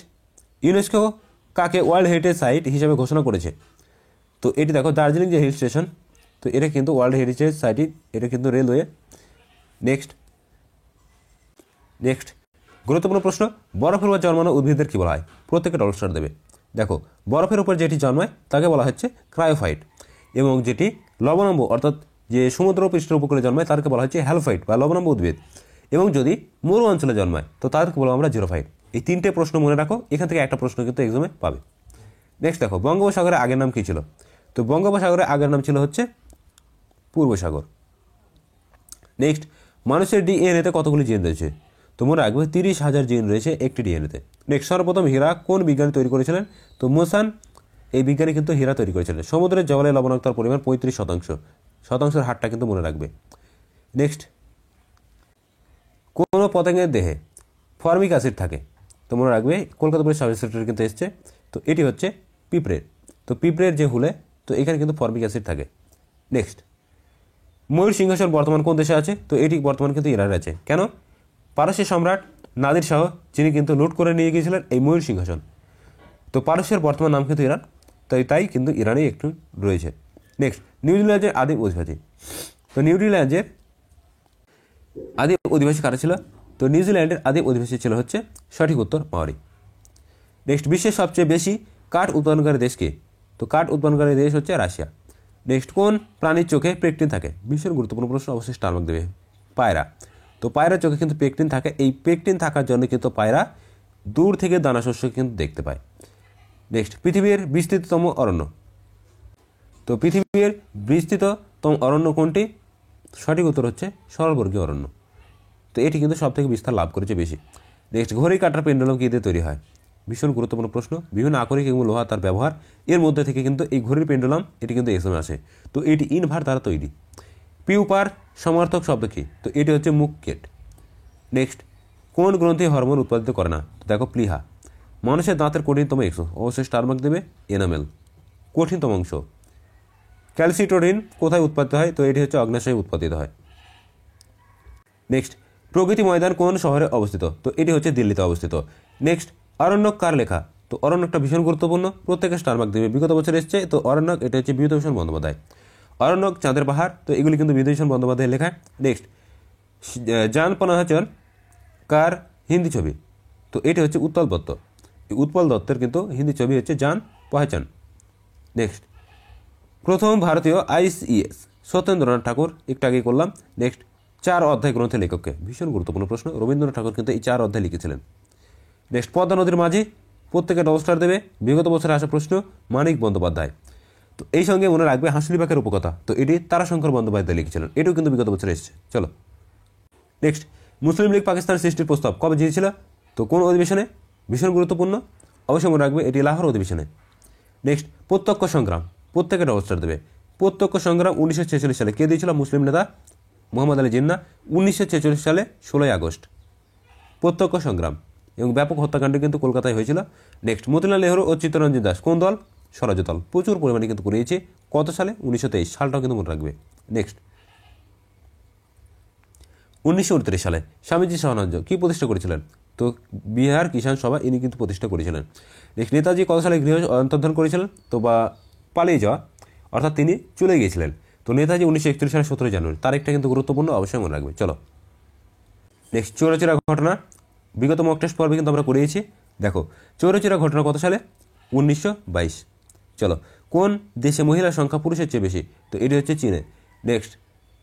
ইউনেস্কো কাকে ওয়ার্ল্ড হেরিটেজ সাইট হিসেবে ঘোষণা করেছে? তো এটি দেখো, দার্জিলিং যে হিল স্টেশন, তো এটা কিন্তু ওয়ার্ল্ড হেরিটেজ সাইটই, এটা কিন্তু রেলওয়ে। নেক্সট গুরুত্বপূর্ণ প্রশ্ন, বরফের উপর জন্মানো উদ্ভিদের কী বলা হয়? প্রত্যেকে ডবল স্টার দেবে। দেখো, বরফের উপর যেটি জন্মায় তাকে বলা হচ্ছে ক্রায়োফাইট, এবং যেটি লবণাম্ব অর্থাৎ যে সমুদ্র পৃষ্ঠের উপকূলে জন্মায় তাদেরকে বলা হচ্ছে হ্যালোফাইট বা লবণাম্ব উদ্ভিদ, এবং যদি মরু অঞ্চলে জন্মায় তো তাদেরকে বলবো আমরা জিরোফাইট। এই তিনটে প্রশ্ন মনে রাখো, এখান থেকে একটা প্রশ্ন কিন্তু এক্সামে পাবে। নেক্সট দেখো, বঙ্গোপসাগরের আগের নাম কী ছিল? তো বঙ্গোপসাগরের আগের নাম ছিল হচ্ছে পূর্ব সাগর। নেক্সট, মানুষের ডিএনএতে কতগুলি জিন রয়েছে? তো মনে রাখবে 30,000 জিন রয়েছে একটি ডিএনএতে। নেক্সট, সর্বপ্রথম হীরা কোন বিজ্ঞানী তৈরি করেছিলেন? তো মোসান এই বিজ্ঞানী কিন্তু হীরা তৈরি করেছিলেন। সমুদ্রের জলে লবণাক্ততার পরিমাণ 35%। শতাংশের হারটা কিন্তু মনে রাখবে। নেক্সট, কোনো পতঙ্গের দেহে ফর্মিক অ্যাসিড থাকে? তো মনে রাখবে, কলকাতা পুলিশ সাব ইন্সপেক্টর কিন্তু এসছে। তো এটি হচ্ছে পিঁপড়ের। তো পিঁপড়ের যে হুলে, তো এখানে কিন্তু ফর্মিক অ্যাসিড থাকে। নেক্সট, ময়ূর সিংহাসন বর্তমান কোন দেশে আছে? তো এটি বর্তমান কিন্তু ইরানে আছে। কেন? পারস্যের সম্রাট নাদির শাহ যিনি কিন্তু লুট করে নিয়ে গিয়েছিলেন এই ময়ূর সিংহাসন। তো পারস্যের বর্তমান নাম কিন্তু ইরান, তাই কিন্তু ইরানেই একটু রয়েছে। নেক্সট, নিউজিল্যান্ডের আদিম অধিবাসী। তো নিউজিল্যান্ডের আদিম অধিবাসী কারা ছিল? তো নিউজিল্যান্ডের আদিম অধিবাসী ছিল হচ্ছে সঠিক উত্তর মাওরি। নেক্সট, বিশ্বের সবচেয়ে বেশি কাঠ উৎপাদনকারী দেশ কে? তো কাঠ উৎপাদনকারী দেশ হচ্ছে রাশিয়া। নেক্সট, কোন প্রাণীর চোখে পেকটিন থাকে? ভীষণ গুরুত্বপূর্ণ প্রশ্ন, অবশ্যই স্টার মার্ক দেবে। পায়রা। তো পায়রার চোখে কিন্তু পেকটিন থাকে। এই পেকটিন থাকার জন্য কিন্তু পায়রা দূর থেকে দানা শস্য কিন্তু দেখতে পায়। নেক্সট, পৃথিবীর বিস্তৃততম অরণ্য। তো পৃথিবীর বিস্তৃততম অরণ্য কোনটি? সঠিক উত্তর হচ্ছে সরলবর্গীয় অরণ্য। তো এটি কিন্তু সব থেকে বিস্তার লাভ করেছে বেশি। নেক্সট, ঘড়ি কাটার পেন্ডুলাম কী দিয়ে তৈরি হয়? ভীষণ গুরুত্বপূর্ণ প্রশ্ন, বিভিন্ন আকরিক এবং লোহা তার ব্যবহার, এর মধ্যে থেকে কিন্তু এই ঘড়ির পেন্ডুলাম এটি কিন্তু এক্সামে আসে। তো এটি ইনভার দ্বারা তৈরি। পিউপার সমার্থক শব্দ কি? তো এটি হচ্ছে মুকেট। নেক্সট, কোন গ্রন্থি হরমোন উৎপাদিত করে না? তো দেখো প্লিহা। মানুষের দাঁতের কঠিনতম অংশ, অবশ্যই স্টার মার্ক দেবে, এনামেল, কঠিনতম অংশ। ক্যালসিটোরিন কোথায় উৎপাদিত হয়? তো এটি হচ্ছে অগ্ন্যাশয়ে উৎপাদিত হয়। নেক্সট, প্রগতি ময়দান কোন শহরে অবস্থিত? তো এটি হচ্ছে দিল্লিতে অবস্থিত। নেক্সট, অরণ্যক কার লেখা? তো অরণ্যকটা ভীষণ গুরুত্বপূর্ণ, প্রত্যেকে স্টার মার্ক দেবে, বিগত বছর এসছে। তো অরণ্যক এটা হচ্ছে বিভূতিভূষণ বন্দ্যোপাধ্যায়। অরণ্যক, চাঁদের পাহাড়, তো এগুলি কিন্তু বিভূতিভূষণ বন্দ্যোপাধ্যায়ের লেখা। নেক্সট, জান পনাহাচল কার হিন্দি ছবি? তো এটি হচ্ছে উৎপল দত্ত। উৎপল দত্তের কিন্তু হিন্দি ছবি হচ্ছে জান পহচান। নেক্সট, প্রথম ভারতীয় আইসিএস সত্যেন্দ্রনাথ ঠাকুর, একটু আগেই করলাম। নেক্সট, 4 অধ্যায় গ্রন্থের লেখককে? ভীষণ গুরুত্বপূর্ণ প্রশ্ন, রবীন্দ্রনাথ ঠাকুর কিন্তু এই 4 অধ্যায় লিখেছিলেন। নেক্সট, পদ্মা নদীর মাঝি, প্রত্যেকে ডবল স্টার দেবে, বিগত বছরে আসা প্রশ্ন, মানিক বন্দ্যোপাধ্যায়। তো এই সঙ্গে মনে রাখবে হাঁসুলিবাকের উপকথা, তো এটি তারাশঙ্কর বন্দ্যোপাধ্যায় লিখেছিলেন, এটিও কিন্তু বিগত বছরে এসেছে। চলো নেক্সট, মুসলিম লীগ পাকিস্তান সৃষ্টির প্রস্তাব কবে দিয়েছিল? তো কোন অধিবেশনে? ভীষণ গুরুত্বপূর্ণ, অবশ্যই মনে রাখবে এটি লাহোর অধিবেশনে। নেক্সট, প্রত্যক্ষ সংগ্রাম, প্রত্যেকে ডবল স্টার দেবে। প্রত্যক্ষ সংগ্রাম 1946 সালে কে দিয়েছিল? মুসলিম নেতা মোহাম্মদ আলী জিন্নাহ, 1946 সালে 16 আগস্ট। প্রত্যক্ষ সংগ্রাম এবং ব্যাপক হত্যাকাণ্ড কিন্তু কলকাতায় হয়েছিল। নেক্সট, মতিলাল নেহরু ও চিত্তরঞ্জন দাস কোন দল? স্বরাজ দল। প্রচুর পরিমাণে কিন্তু করিয়েছে, কত সালে? 1923 সালটাও কিন্তু মনে রাখবে। নেক্সট, 1929 সালে স্বামীজি সহনাঞ্জ কি প্রতিষ্ঠা করেছিলেন? তো বিহার কিষাণ সভা ইনি কিন্তু প্রতিষ্ঠা করেছিলেন। নেক্সট, নেতাজি কত সালে গৃহ অন্তর্ধান করেছিলেন? তো বা পালিয়ে যাওয়া, অর্থাৎ তিনি চলে গিয়েছিলেন। তো নেতাজি 1931 সালে 17 জানুয়ারি, তারিখটা কিন্তু গুরুত্বপূর্ণ, অবশ্যই মনে রাখবে। চলো নেক্সট, চৌরাচুরা ঘটনা, বিগত মক টেস্ট পর্বে কিন্তু আমরা করিয়েছি। দেখো চৌরাচুরা ঘটনা কত সালে? 1922। চলো, কোন দেশে মহিলার সংখ্যা পুরুষের চেয়ে বেশি? তো এটি হচ্ছে চীনে। নেক্সট,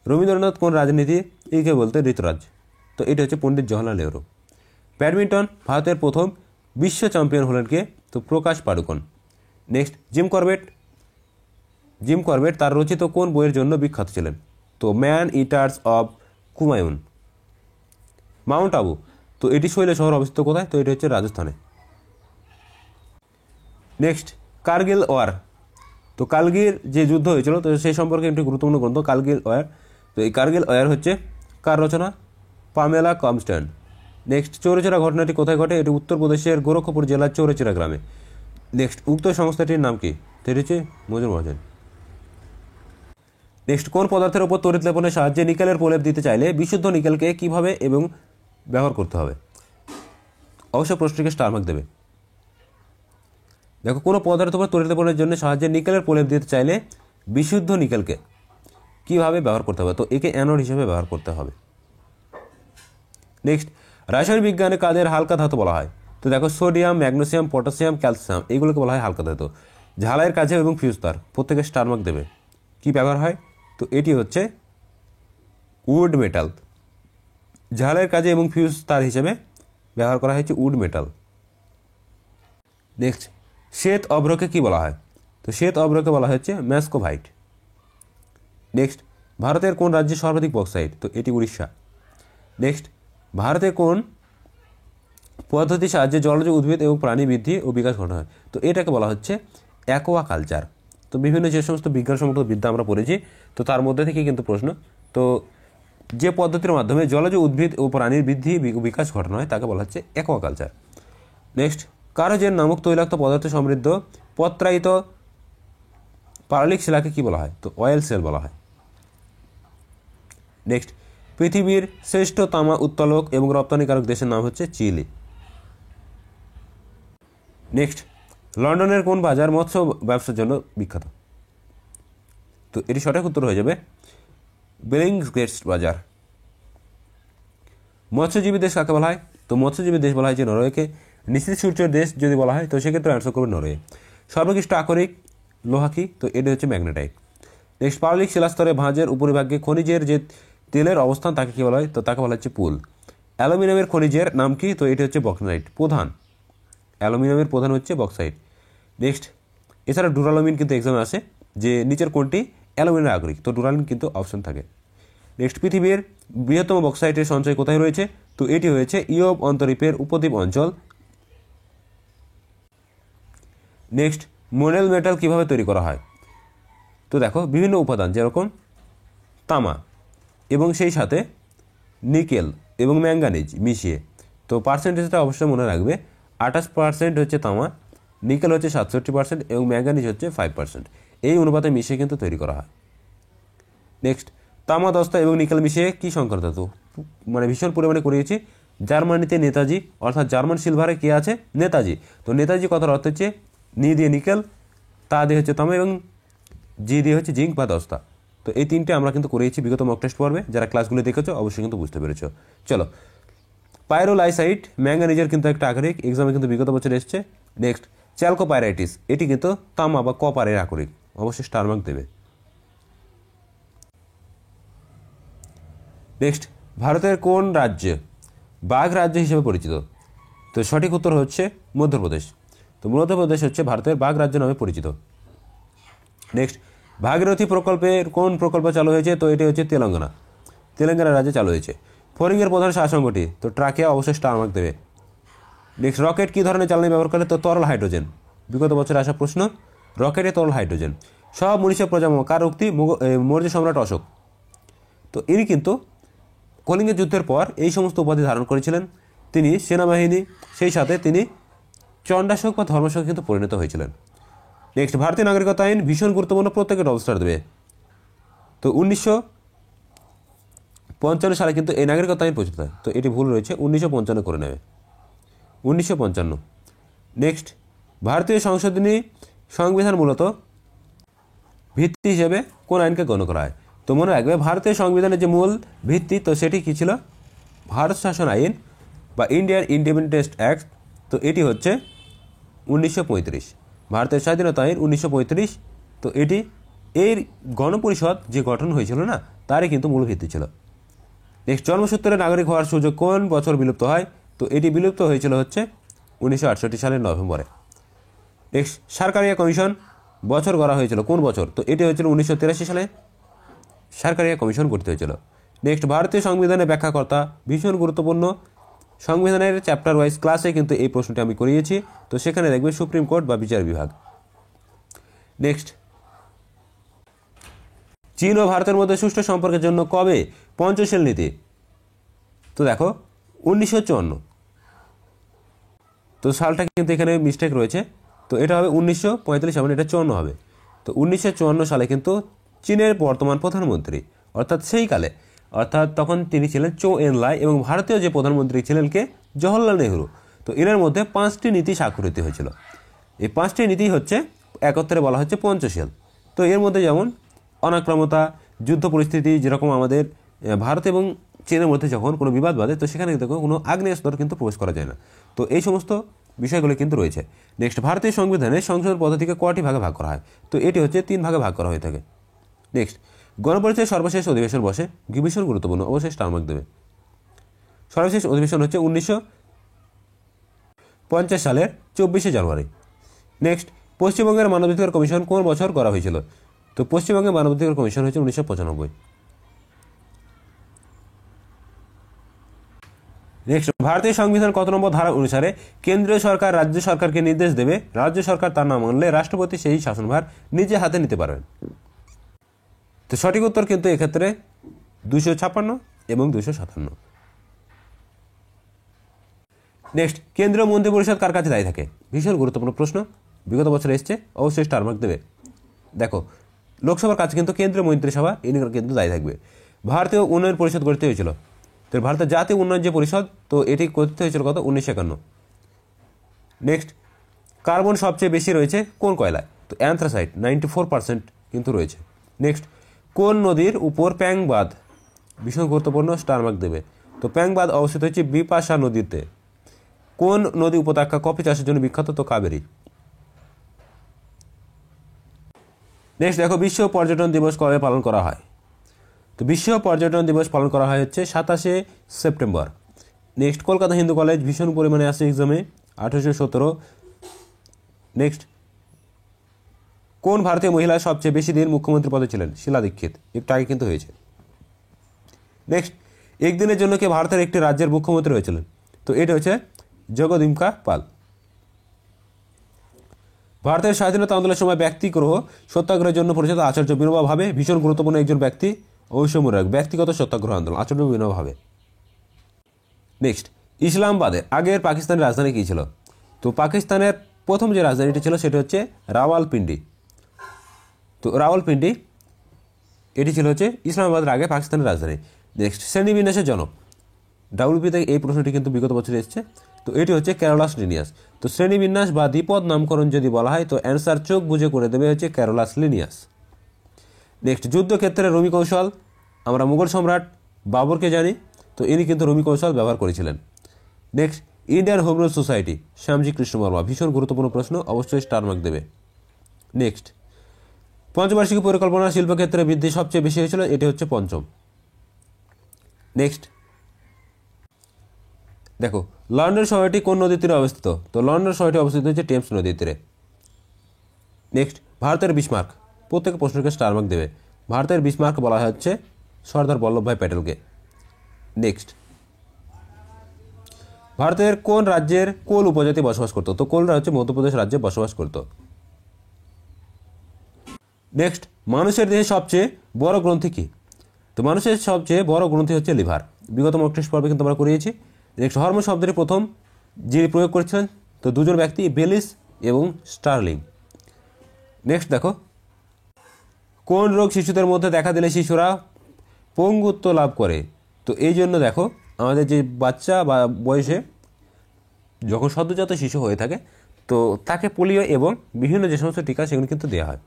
রবীন্দ্রনাথ কোন রাজনীতি একে বলতে ঋতুরাজ? তো এটি হচ্ছে পণ্ডিত জওহরলাল নেহরু। ব্যাডমিন্টন, ভারতের প্রথম বিশ্ব চ্যাম্পিয়ন হলেন কে? তো প্রকাশ পাড়ুকোন। নেক্সট, জিম করবেট তার রচিত কোন বইয়ের জন্য বিখ্যাত ছিলেন? তো man Eaters of Kumaon. Mount Abu, তো এটি শৈল শহর অবস্থিত কোথায়? তো এটি হচ্ছে রাজস্থানে। নেক্সট, কার্গিল ওয়ার, তো কার্গিল যে যুদ্ধ হয়েছিল তো সেই সম্পর্কে একটি গুরুত্বপূর্ণ গ্রন্থ কার্গিল ওয়ার। তো এই কার্গিল ওয়ার হচ্ছে কার রচনা? পামেলা কমস্ট্যান্ড। নেক্সট, চৌরাচুরা ঘটনাটি কোথায় ঘটে? এটি উত্তরপ্রদেশের গোরখপুর জেলার চৌরাচুরা গ্রামে। নেক্সট, উক্ত সংস্থাটির নাম কি? তো এটি হচ্ছে মজুর মহাজন। নেক্সট, কোন পদার্থের উপর তড়িৎ লেপনের সাহায্যে নিকেলের প্রলেপ দিতে চাইলে বিশুদ্ধ নিকেলকে কিভাবে এবং ব্যবহার করতে হবে? অবশ্য প্রশ্নটিকে স্টার মার্ক দেবে। দেখো, কোনো পদার্থের উপর তড়িৎ লেপনের জন্য সাহায্যে নিকেলের প্রলেপ দিতে চাইলে বিশুদ্ধ নিকেলকে কিভাবে ব্যবহার করতে হবে? তো একে অ্যানোড হিসেবে ব্যবহার করতে হবে। নেক্সট, রাসায়নিক বিজ্ঞানে কাদের হালকা ধাতু বলা হয়? তো দেখো সোডিয়াম, ম্যাগনেসিয়াম, পটাশিয়াম, ক্যালসিয়াম, এইগুলোকে বলা হয় হালকা ধাতু। ঝালাইয়ের কাজে এবং ফিউজ তার, প্রত্যেকে স্টার মার্ক দেবে। কি ব্যবহার হয়? তো এটি হচ্ছে উড মেটাল। ঝালাইয়ের কাজে এবং ফিউজ তার হিসেবে ব্যবহার করা হয়েছে উড মেটাল। নেক্সট, শ্বেত অভ্রকে কি বলা হয়? তো শ্বেত অভ্রকে বলা হচ্ছে ম্যাসকোভাইট। নেক্সট, ভারতের কোন রাজ্যে সর্বাধিক বক্সাইট? তো এটি উড়িষ্যা। নেক্সট, ভারতে কোন পদ্ধতির সাহায্যে জলজ উদ্ভিদ এবং প্রাণী বৃদ্ধি ও বিকাশ ঘটানো হয়? তো এটাকে বলা হচ্ছে অ্যাকোয়াকালচার। তো বিভিন্ন যে সমস্ত বিজ্ঞানসম্মত বিদ্যা আমরা পড়েছি, তো তার মধ্যে থেকে কিন্তু প্রশ্ন। তো যে পদ্ধতির মাধ্যমে জলজ উদ্ভিদ ও প্রাণীর বৃদ্ধি ও বিকাশ ঘটানো হয় তাকে বলা হচ্ছে অ্যাকোয়াকালচার। নেক্সট, কারোজেন নামক তৈলাক্ত পদার্থ সমৃদ্ধ পত্রায়িত পারলিক শিলাকে কি বলা হয়? তো অয়েল সেল বলা হয়। নেক্সট, পৃথিবীর শ্রেষ্ঠ তামা উত্তোলক এবং রপ্তানিকারক দেশের নাম হচ্ছে চিলি। নেক্সট, লন্ডনের কোন বাজার মৎস্য ব্যবসার জন্য বিখ্যাত? তো এটি সঠিক উত্তর হয়ে যাবে বেলিংসগেটস বাজার। মৎস্যজীবী দেশ কাকে বলা হয়? তো মৎস্যজীবী দেশ বলা হয় যে নরওয়েকে। নিশ্চিত সূর্যের দেশ যদি বলা হয় তো সেক্ষেত্রে অ্যান্সার করবে নরওয়ে। সর্বকৃষ্ট আকরিক লোহা কি? তো এটি হচ্ছে ম্যাগনেটাইট। নেক্সট, পাললিক শিলাস্তরে ভাঁজের উপরিভাগে খনিজের যে তেলের অবস্থান তাকে কি বলা হয়? তো তাকে বলা হচ্ছে পুল। অ্যালুমিনিয়ামের খনিজের নাম কি? তো এটি হচ্ছে বক্সাইট। প্রধান অ্যালুমিনিয়ামের প্রধান হচ্ছে বক্সাইট। নেক্সট, এছাড়া ডুরালুমিন কিন্তু এক্সামে আসে যে নিচের কোনটি অ্যালুমিনিয়াম আকরিক? তো ডুরালুমিন কিন্তু অপশন থাকে। নেক্সট, পৃথিবীর বৃহত্তম বক্সাইটের সঞ্চয় কোথায় রয়েছে? তো এটি হয়েছে ইয়োব অন্তরীপের উপদ্বীপ অঞ্চল। নেক্সট, মডেল মেটাল কিভাবে তৈরি করা হয়? তো দেখো বিভিন্ন উপাদান যেরকম তামা, এবং সেই সাথে নিকেল এবং ম্যাঙ্গানিজ মিশিয়ে। তো পার্সেন্টেজটা অবশ্যই মনে রাখবে, 28% হচ্ছে তামা, নিকেল হচ্ছে 67% এবং ম্যাঙ্গানিজ হচ্ছে 5%। এই অনুপাতে মিশিয়ে কিন্তু তৈরি করা হয়। নেক্সট, তামা দস্তা এবং নিকেল মিশিয়ে কী সংকর ধাতু, মানে ভীষণ পরিমাণে করিয়েছি। জার্মানিতে নেতাজি, অর্থাৎ জার্মান সিলভারে কে আছে? নেতাজি। তো নেতাজি কথার অর্থ হচ্ছে নি দিয়ে নিকেল, তা দিয়ে হচ্ছে তামা এবং জি দিয়ে হচ্ছে জিঙ্ক বা দস্তা। তো এই তিনটে আমরা কিন্তু করিয়েছি বিগত মক টেস্ট পর্বে। যারা ক্লাসগুলো দেখেছো অবশ্যই কিন্তু বুঝতে পেরেছো। চলো, পাইরোলাইসাইট ম্যাঙ্গানিজের কিন্তু একটা আকরিক, এক্সামে কিন্তু বিগত বছর এসছে। নেক্সট, চ্যালকোপাইরাইটিস, এটি কিন্তু তামা বা কপারের আকরিক, অবশ্যই স্টার মার্ক দেবে। নেক্সট, ভারতের কোন রাজ্য বাঘ রাজ্য হিসেবে পরিচিত? তো সঠিক উত্তর হচ্ছে মধ্যপ্রদেশ। তো মধ্যপ্রদেশ হচ্ছে ভারতের বাঘ রাজ্য নামে পরিচিত। নেক্সট, ভাগীরথী প্রকল্পের কোন প্রকল্প চালু হয়েছে? তো এটি হচ্ছে তেলেঙ্গানা রাজ্যে চালু হয়েছে। ফড়িংয়ের প্রধান শাসনগঠি, তো ট্রাকিয়া, অবশ্যই স্টার মার্ক দেবে। নেক্সট, রকেট কী ধরনের জ্বালানি ব্যবহার করে? তো তরল হাইড্রোজেন। বিগত বছরে আসা প্রশ্ন, রকেটে তরল হাইড্রোজেন। সব মনীষা প্রজাম কার উক্তি? মৌর্য সম্রাট অশোক। তো ইনি কিন্তু কলিঙ্গের যুদ্ধের পর এই সমস্ত উপাধি ধারণ করেছিলেন। তিনি সেনাবাহিনী, সেই সাথে তিনি চণ্ডাশোক বা ধর্মশোক কিন্তু পরিণত হয়েছিলেন। নেক্সট, ভারতীয় নাগরিকত্ব আইন ভীষণ গুরুত্বপূর্ণ, প্রত্যেকে ডবল স্টার দেবে। তো 1955 সালে কিন্তু এই নাগরিকত্ব আইন প্রচলিত হয়। তো এটি ভুল রয়েছে, 1955 করে নেবে, 1955। নেক্সট, ভারতীয় সংশোধনী সংবিধান মূলত ভিত্তি হিসেবে কোন আইনকে গণ্য করা হয়? তো মনে রাখবে, ভারতীয় সংবিধানের যে মূল ভিত্তি, তো সেটি কী ছিল? ভারত শাসন আইন বা ইন্ডিয়ান ইন্ডিপেন্ডেন্স অ্যাক্ট। তো এটি হচ্ছে 1935, ভারতের স্বাধীনতা আইন 1935। তো এটি এর গণপরিষদ যে গঠন হয়েছিল না, তারই কিন্তু মূল ভিত্তি ছিল। নেক্সট, জন্মসূত্রে নাগরিক হওয়ার সুযোগ কোন বছর বিলুপ্ত হয়? তো এটি বিলুপ্ত হয়েছিল হচ্ছে 1968 সালের নভেম্বরে। নেক্সট, সরকারিয়া কমিশন বছর গড়া হয়েছিল কোন বছর? তো এটি হয়েছিল 1983 সালে সরকারিয়া কমিশন গঠিত হয়েছিল। নেক্সট, ভারতীয় সংবিধানের ব্যাখ্যাকর্তা ভীষণ গুরুত্বপূর্ণ। সংবিধানের চ্যাপ্টার ওয়াইজ ক্লাসে কিন্তু এই প্রশ্নটি আমি করিয়েছি। তো সেখানে দেখবে সুপ্রিম কোর্ট বা বিচার বিভাগ। নেক্সট, চীন ও ভারতের মধ্যে সুষ্ঠু সম্পর্কের জন্য কবে পঞ্চশীল নীতি? তো দেখো 1954। তো সালটা কিন্তু এখানে মিস্টেক রয়েছে, তো এটা হবে 1945, এবং এটা 54 হবে। তো 1954 সালে কিন্তু চীনের বর্তমান প্রধানমন্ত্রী, অর্থাৎ সেই কালে, অর্থাৎ তখন তিনি ছিলেন চৌ এন লাই, এবং ভারতীয় যে প্রধানমন্ত্রী ছিলেন কে? জওহরলাল নেহরু। তো এনার মধ্যে 5টি নীতি স্বাক্ষরিত হয়েছিল। এই 5টি নীতি হচ্ছে একত্রে বলা হচ্ছে পঞ্চশীল। তো এর মধ্যে যেমন অনাক্রমতা, যুদ্ধ পরিস্থিতি, যেরকম আমাদের ভারত এবং চীনের মধ্যে যখন কোনো বিবাদ বাঁধে, তো সেখানে কিন্তু কোনো আগ্নেয়াস্ত্র কিন্তু প্রবেশ করা যায় না। তো এই সমস্ত বিষয়গুলো কিন্তু রয়েছে। নেক্সট, ভারতীয় সংবিধানে সংশোধন পদ্ধতিকে কয়টি ভাগে ভাগ করা হয়? তো এটি হচ্ছে 3 ভাগে ভাগ করা হয়ে থাকে। নেক্সট, গণপরিষদের সর্বশেষ অধিবেশন বসে, ভীষণ গুরুত্বপূর্ণ, অবশ্যই স্টার মার্ক দেবে। সর্বশেষ অধিবেশন হচ্ছে 1950 সালের 24শে জানুয়ারি। নেক্সট, পশ্চিমবঙ্গের মানবাধিকার কমিশন কোন বছর করা হয়েছিল? তো পশ্চিমবঙ্গের মানবাধিকার কমিশন হচ্ছে 1995। নেক্সট, ভারতীয় সংবিধান কত নম্বর ধারা অনুসারে কেন্দ্রীয় সরকার রাজ্য সরকারকে নির্দেশ দেবে, রাজ্য সরকার তার না মানলে রাষ্ট্রপতি সেই শাসনভার নিজে হাতে নিতে পারবেন? তো সঠিক উত্তর কিন্তু এক্ষেত্রে 256 এবং 257। নেক্সট, কেন্দ্রীয় মন্ত্রিপরিষদ কার কাছে দায়ী থাকে? ভীষণ গুরুত্বপূর্ণ প্রশ্ন, বিগত বছরে এসছে, অবশ্যই স্টার মার্ক দেবে। দেখো, লোকসভার কাছে কিন্তু কেন্দ্রীয় মন্ত্রিসভা ইনি কিন্তু দায়ী থাকবে। ভারতীয় উন্নয়ন পরিষদ গঠিত হয়েছিল, তো ভারতের জাতীয় উন্নয়ন যে পরিষদ, তো এটি গঠিত হয়েছিল কত? 1951। নেক্সট, কার্বন সবচেয়ে বেশি রয়েছে কোন কয়লায়? তো অ্যান্থ্রাসাইট 94% কিন্তু রয়েছে। নেক্সট, কোন নদীর উপর প্যাং বাঁধ? ভীষণ গুরুত্বপূর্ণ, স্টার মার্ক দেবে। তো প্যাং বাঁধ অবস্থিত হচ্ছে বিপাশা নদীতে। কোন নদী উপত্যকা কফি চাষের জন্য বিখ্যাত? তো কাবেরী। নেক্সট দেখো, বিশ্ব পর্যটন দিবস কবে পালন করা হয়? তো বিশ্ব পর্যটন দিবস পালন করা হয় হচ্ছে 27শে September. Next, Kolkata Hindu college ভীষণ পরিমাণে আসে এক্সামে, 1817। নেক্সট, কোন ভারতীয় মহিলা সবচেয়ে বেশি দিন মুখ্যমন্ত্রী পদে ছিলেন? শীলা দীক্ষিত, একটু আগে কিন্তু হয়েছে। নেক্সট, একদিনের জন্য কে ভারতের একটি রাজ্যের মুখ্যমন্ত্রী হয়েছিলেন? তো এটা হচ্ছে জগদীম্বিকা পাল। ভারতের স্বাধীনতা আন্দোলনের সময় ব্যক্তিগ্রহ সত্যাগ্রহের জন্য পরিচিত আচার্য বিনোবা ভাবে ভীষণ গুরুত্বপূর্ণ একজন ব্যক্তি, অবশ্যই মনে রাখবে ব্যক্তিগত সত্যাগ্রহ আন্দোলন, আচরণ বিভিন্নভাবে। নেক্সট, ইসলামাবাদের আগের পাকিস্তানের রাজধানী কী ছিল? তো পাকিস্তানের প্রথম যে রাজধানীটি ছিল সেটা হচ্ছে রাওয়ালপিন্ডি। তো রাওয়ালপিন্ডি এটি ছিল হচ্ছে ইসলামাবাদের আগে পাকিস্তানের রাজধানী। নেক্সট, শ্রেণীবিন্যাসের জনক, ডাব্লিউপিতে এই প্রশ্নটি কিন্তু বিগত বছরে এসেছে। তো এটি হচ্ছে ক্যারোলাস লিনিয়াস। তো শ্রেণীবিন্যাস বা দ্বিপদ নামকরণ যদি বলা হয় তো অ্যান্সার চোখ বুঝে করে দেবে হচ্ছে ক্যারোলাস লিনিয়াস। নেক্সট, যুদ্ধক্ষেত্রে রুমি কৌশল, আমরা মুঘল সম্রাট বাবরকে জানি, তো ইনি কিন্তু রুমি কৌশল ব্যবহার করেছিলেন। Next, Indian home rule society, Shyamji Krishna Varma, ভীষণ গুরুত্বপূর্ণ প্রশ্ন, অবশ্যই স্টার মার্ক দেবে। নেক্সট, পঞ্চবার্ষিকী পরিকল্পনা শিল্পক্ষেত্রে বৃদ্ধি সবচেয়ে বেশি হয়েছিল, এটি হচ্ছে পঞ্চম। নেক্সট, দেখো লন্ডন শহরটি কোন নদীর তীরে অবস্থিত? তো লন্ডন শহরটি অবস্থিত হচ্ছে টেমস নদীর তীরে। নেক্সট, ভারতের বিসমার্ক, প্রত্যেক প্রশ্নকে স্টার মার্ক দেবে। ভারতের বিসমার্ক বলা হচ্ছে সর্দার বল্লভভাই প্যাটেলকে। নেক্সট, ভারতের কোন রাজ্যের কোল উপজাতি বসবাস করতো? তো কোলরা হচ্ছে মধ্যপ্রদেশ রাজ্যে বসবাস করত। নেক্সট, মানুষের দেহে সবচেয়ে বড় গ্রন্থি কী? তো মানুষের সবচেয়ে বড় গ্রন্থি হচ্ছে লিভার, বিগত মক টেস্ট পর্বে কিন্তু আমরা করিয়েছি। নেক্সট, হরমোন শব্দটি প্রথম যিনি প্রয়োগ করেছিলেন তো দুজন ব্যক্তি, বেলিস এবং স্টার্লিং। নেক্সট দেখো, কোন রোগ শিশুদের মধ্যে দেখা দিলে শিশুরা পঙ্গুত্ব লাভ করে? তো এই জন্য দেখো আমাদের যে বাচ্চা বা বয়সে যখন সদ্যজাত শিশু হয়ে থাকে তো তাকে পোলিও এবং বিভিন্ন যে সমস্ত টিকা সেগুলো কিন্তু দেওয়া হয়।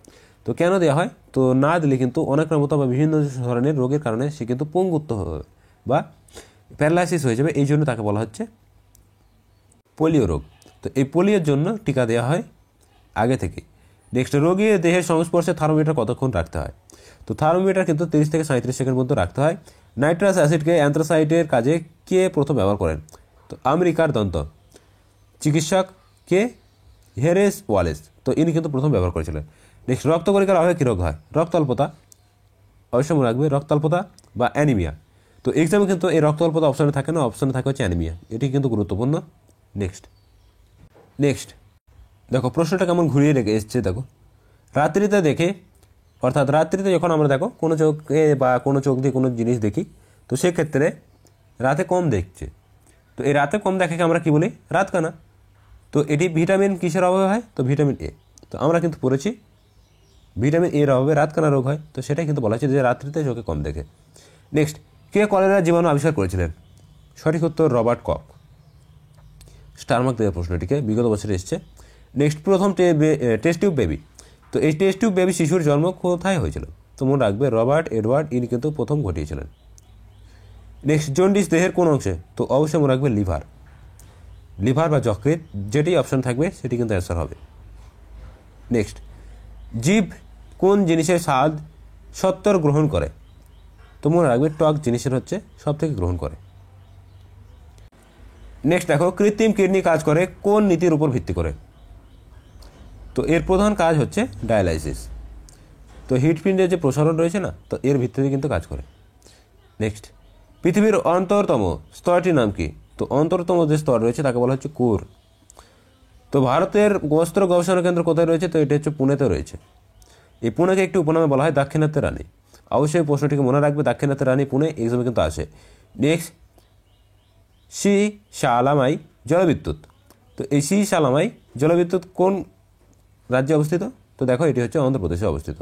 তো কেন দেওয়া হয়? তো না দিলে কিন্তু অনেক মতো বা বিভিন্ন ধরনের রোগের কারণে সে কিন্তু পঙ্গুত্ব হবে বা প্যারালাইসিস হয়ে যাবে, এই জন্য তাকে বলা হচ্ছে পোলিও রোগ। তো এই পোলিওর জন্য টিকা দেওয়া হয় আগে থেকে। নেক্সট, রোগীর দেহের সংস্পর্শে থার্মোমিটার কতক্ষণ রাখতে হয়? তো থার্মোমিটার কিন্তু 30 থেকে 37 সেকেন্ড মধ্যে রাখতে হয়। নাইট্রাস অ্যাসিডকে অ্যান্থ্রাসাইডের কাজে কে প্রথম ব্যবহার করেন? তো আমেরিকার দন্ত চিকিৎসক কে? হেরেস ওয়ালেস, তো ইনি কিন্তু প্রথম ব্যবহার করেছিলেন। নেক্সট, রক্তকণিকার অভাবে কী রোগ হয়? রক্তাল্পতা, অবশ্যই মনে রাখবে রক্তাল্পতা বা অ্যানিমিয়া। তো এক্সামে কিন্তু এই রক্তাল্পতা অপশনে থাকে না, অপশনে থাকে হচ্ছে অ্যানিমিয়া, এটি কিন্তু গুরুত্বপূর্ণ। নেক্সট দেখো প্রশ্নটা কেমন ঘুরিয়ে রেখে এসছে। দেখো রাত্রিতে দেখে, অর্থাৎ রাত্রিতে যখন আমরা দেখো কোনো চোখে বা কোনো চোখ দিয়ে কোনো জিনিস দেখি তো সেক্ষেত্রে রাতে কম দেখছে। তো এই রাতে কম দেখাকে আমরা কি বলি? রাতকানা। তো এটি ভিটামিন কিসের অভাবে হয়? তো ভিটামিন এ। তো আমরা কিন্তু পড়েছি ভিটামিন এর অভাবে রাতকানা রোগ হয়, তো সেটাই কিন্তু বলা হচ্ছে যে রাত্রিতে চোখে কম দেখে। নেক্সট, কে কলেরা জীবাণু আবিষ্কার করেছিলেন? সঠিক উত্তর রবার্ট কক। স্টার মার্ক দেওয়ার প্রশ্নটিকে বিগত বছরে এসছে। নেক্সট, প্রথম টেস্ট টিউব বেবি, তো এই টেস্ট টিউব বেবি শিশুর জন্ম কোথায় হয়েছিল? তো মনে রাখবে রবার্ট এডওয়ার্ড, ইনি কিন্তু প্রথম ঘটিয়েছিলেন। নেক্সট, জন্ডিস দেহের কোন অংশে? তো অবশ্যই মনে রাখবে লিভার, লিভার বা যকৃৎ, যেটি অপশন থাকবে সেটি কিন্তু অ্যান্সার হবে। নেক্সট, জীব কোন জিনিসের স্বাদ সত্তর গ্রহণ করে? তো মনে রাখবে টক জিনিসের হচ্ছে সব থেকে গ্রহণ করে। নেক্সট দেখো, কৃত্রিম কিডনি কাজ করে কোন নীতির উপর ভিত্তি করে? তো এর প্রধান কাজ হচ্ছে ডায়ালাইসিস। তো হৃৎপিণ্ডের যে প্রসারণ রয়েছে না, তো এর ভিত্তিতে কিন্তু কাজ করে। নেক্সট, পৃথিবীর অন্তরতম স্তরটির নাম কি? তো অন্তরতম যে স্তর রয়েছে তাকে বলা হচ্ছে কোর। তো ভারতের বস্ত্র গবেষণা কেন্দ্র কোথায় রয়েছে? তো এটা হচ্ছে পুনেতে রয়েছে। এই পুনেকে একটি উপনামে বলা হয় দাক্ষিণাত্যের রানী। অবশ্যই প্রশ্নটিকে মনে রাখবে, দাক্ষিণাত্যের রানী পুনে, এক্সামে কিন্তু আসে। নেক্সট, শি শালামাই জলবিদ্যুৎ, তো এই শি শালামাই জলবিদ্যুৎ কোন রাজ্যে অবস্থিত? তো দেখো এটি হচ্ছে অন্ধ্রপ্রদেশে অবস্থিত,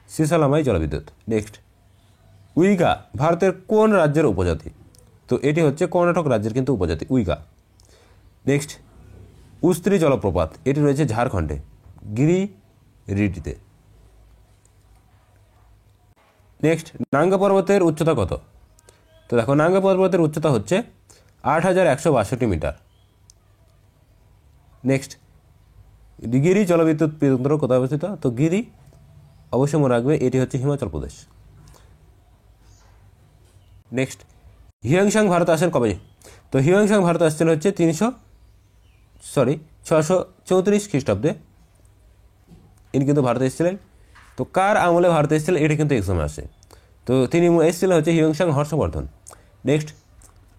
শি শালামাই জলবিদ্যুৎ। নেক্সট, উইগা ভারতের কোন রাজ্যের উপজাতি? তো এটি হচ্ছে কর্ণাটক রাজ্যের কিন্তু উপজাতি উইগা। নেক্সট, উস্ত্রি জলপ্রপাত, এটি রয়েছে ঝাড়খণ্ডে গিরিডিতে। নেক্সট, নাঙ্গা পর্বতের উচ্চতা কত? তো দেখো নাঙ্গা পর্বতের উচ্চতা হচ্ছে 8162 মিটার। নেক্সট, গিরি জলবিদ্যুৎ কেন্দ্র কোথায় অবস্থিত? তো গিরি অবশ্যই মনে রাখবে এটি হচ্ছে হিমাচল প্রদেশ। নেক্সট, হিউয়েন-সাং ভারতে আসেন কবে? তো হিউয়েন-সাং ভারতে আসছেন হচ্ছে 634 খ্রিস্টাব্দে, ইনি কিন্তু ভারতে এসেছিলেন। তো কার আমলে ভারতে এসেছিলেন এটি কিন্তু এক্সামে আসে। তো তিনি এসেছিলেন হচ্ছে হিউয়েন-সাং হর্ষবর্ধন। নেক্সট,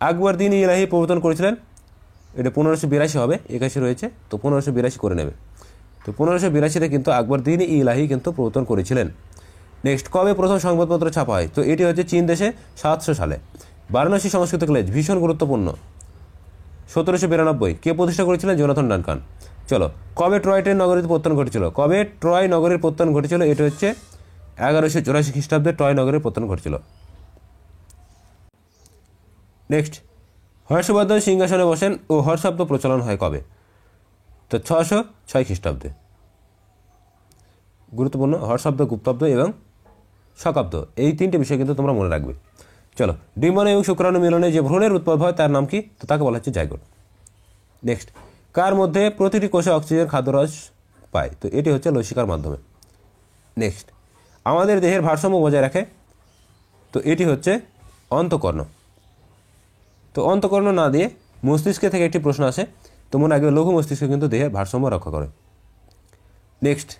আকবর দিন ইলাহি প্রবর্তন করেছিলেন, এটা 1582 হবে, 81 রয়েছে তো 1582 করে নেবে। তো 1582-তে কিন্তু আকবর দিন ইলাহি কিন্তু প্রবর্তন করেছিলেন। নেক্সট, কবে প্রথম সংবাদপত্র ছাপা হয়? তো এটি হচ্ছে চীন দেশে 700 সালে। বারাণসী সংস্কৃত কলেজ ভীষণ গুরুত্বপূর্ণ, 1792। কে প্রতিষ্ঠা করেছিলেন? Jonathan Duncan. চলো, কবে ট্রয় নগরীর পত্তন ঘটেছিল? কবে ট্রয় নগরীর পত্তন ঘটেছিল? এটা হচ্ছে 1184 খ্রিস্টাব্দে ট্রয় নগরীর পত্তন ঘটেছিল। নেক্সট, হর্ষবর্ধন সিংহাসনে বসেন ও হর্ষাব্দ প্রচলন হয় কবে? তো 606 খ্রিস্টাব্দে। গুরুত্বপূর্ণ, হর্ষাব্দ, গুপ্তাব্দ এবং শকাব্দ, এই তিনটে বিষয় কিন্তু তোমরা মনে রাখবে। চলো, ডিম্বাণু এবং শুক্রাণু মিলনে যে ভ্রূণের উৎপন্ন হয় তার নাম কি? তো তাকে বলা হচ্ছে জাইগোট। নেক্সট, কার মধ্যে প্রতিটি কোষে অক্সিজেন খাদ্যরস পায়? তো এটি হচ্ছে লসিকার মাধ্যমে। নেক্সট, আমাদের দেহের ভারসাম্য বজায় রাখে? তো এটি হচ্ছে অন্তঃকর্ণ। তো অন্তঃকর্ণ না দিয়ে মস্তিষ্কে থেকে একটি প্রশ্ন আসে, তো মনে রাখবে লঘু মস্তিষ্ক কিন্তু দেহের ভারসাম্য রক্ষা করে। নেক্সট,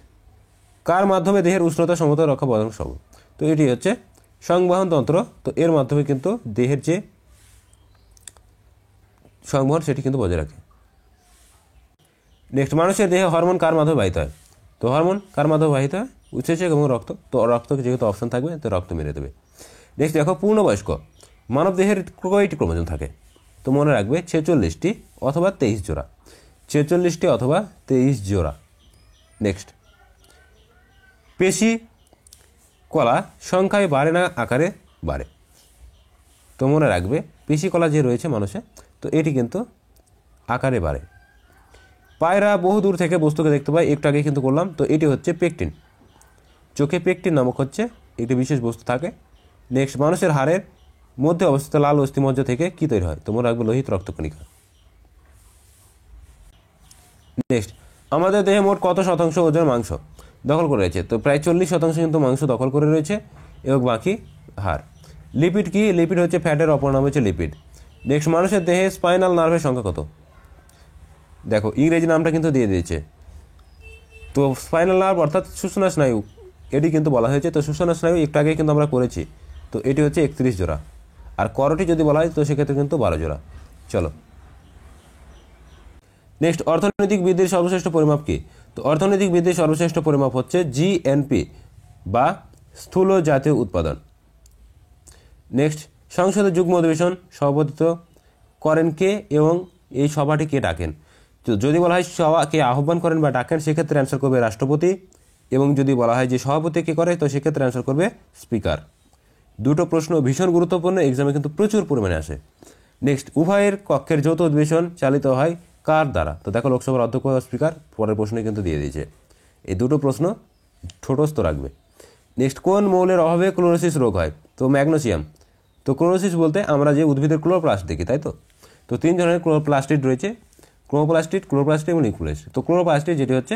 কার মাধ্যমে দেহের উষ্ণতা সমতা রক্ষা বজায় সম্ভব? তো এটি হচ্ছে সংবহন তন্ত্র। তো এর মাধ্যমে কিন্তু দেহের যে সংবহন সেটি কিন্তু বজায় রাখে। নেক্সট, মানুষের দেহে হরমোন কার মাধ্যমে বাহিত হয়? তো হরমোন কার মাধ্যমে বাহিত হয়? উৎসেচক এবং রক্ত। তো রক্ত যেহেতু অপশন থাকবে, তো রক্ত মেরে দেবে। নেক্সট দেখো, পূর্ণবয়স্ক মানব দেহের কয়টি ক্রোমোজোম থাকে? তো মনে রাখবে 46টি অথবা 23 জোড়া, 46টি অথবা 23 জোড়া। নেক্সট, পেশি কলা সংখ্যায় বাড়ে না আকারে বাড়ে? তো মনে রাখবে পেশি কলা যে রয়েছে মানুষে, তো এটি কিন্তু আকারে বাড়ে। পায়রা বহু দূর থেকে বস্তুকে দেখতে পায়, একটু আগে কিন্তু করলাম। তো এটি হচ্ছে পেকটিন। চোখে পেকটিন নামক হচ্ছে একটি বিশেষ বস্তু থাকে। নেক্সট, মানুষের হাড়ের মধ্যে অবস্থিত লাল অস্থিমজ্জা থেকে কি তৈরি হয়? তো মনে রাখবে লোহিত রক্তকণিকা। নেক্সট, আমাদের দেহে মোট কত শতাংশ ওজন মাংস দখল করে রয়েছে? তো প্রায় 40% কিন্তু মাংস দখল করে রয়েছে এবং বাকি হাড়। লিপিড কি? লিপিড হচ্ছে ফ্যাটের অপর নাম হচ্ছে লিপিড। নেক্সট, মানুষের দেহে স্পাইনাল নার্ভের সংখ্যা কত? দেখো ইংরেজি নামটা কিন্তু দিয়ে দিয়েছে। তো স্পাইনাল নার্ভ অর্থাৎ সুষুম্না স্নায়ু, এটি কিন্তু বলা হয়েছে। তো সুষুম্না স্নায়ু একটু আগে কিন্তু আমরা করেছি। তো এটি হচ্ছে 31 জোড়া। আর করটি যদি বলা হয় তো সেক্ষেত্রে কিন্তু 12 জোড়া। চলো, নেক্সট, অর্থনৈতিক বৃদ্ধির সর্বশ্রেষ্ঠ পরিমাপ কি? তো অর্থনৈতিক বৃদ্ধির সর্বশ্রেষ্ঠ পরিমাপ হচ্ছে জিএনপি বা স্থূল জাতীয় উৎপাদন। নেক্সট, সংসদের যুগ্ম অধিবেশন সভাপতিত্ব করেন কে এবং এই সভাটি কে ডাকেন? তো যদি বলা হয় সভাকে আহ্বান করেন বা ডাকেন, সেক্ষেত্রে অ্যান্সার করবে রাষ্ট্রপতি। এবং যদি বলা হয় যে সভাপতি কে করে, তো সেক্ষেত্রে অ্যান্সার করবে স্পিকার। দুটো প্রশ্ন ভীষণ গুরুত্বপূর্ণ, এক্সামে কিন্তু প্রচুর পরিমাণে আসে। নেক্সট, উভয়ের কক্ষের যৌথ অধিবেশন চালিত হয় কার দ্বারা? তো দেখো লোকসভার অধ্যক্ষ স্পিকার, পরের প্রশ্নে কিন্তু দিয়ে দিয়েছে। এই দুটো প্রশ্ন ঠোঁটস্থ রাখবে। নেক্সট, কোন মৌলের অভাবে ক্লোরোসিস রোগ হয়? তো ম্যাগনেসিয়াম। তো ক্লোরোসিস বলতে আমরা যে উদ্ভিদের ক্লোরোপ্লাস্ট দেখি, তাই তো? তো 3 ধরনের ক্লোরোপ্লাস্টিড রয়েছে, ক্লোরোপ্লাস্টিড এবং নিউক্লিয়াস। তো ক্লোরোপ্লাস্টিড যেটি হচ্ছে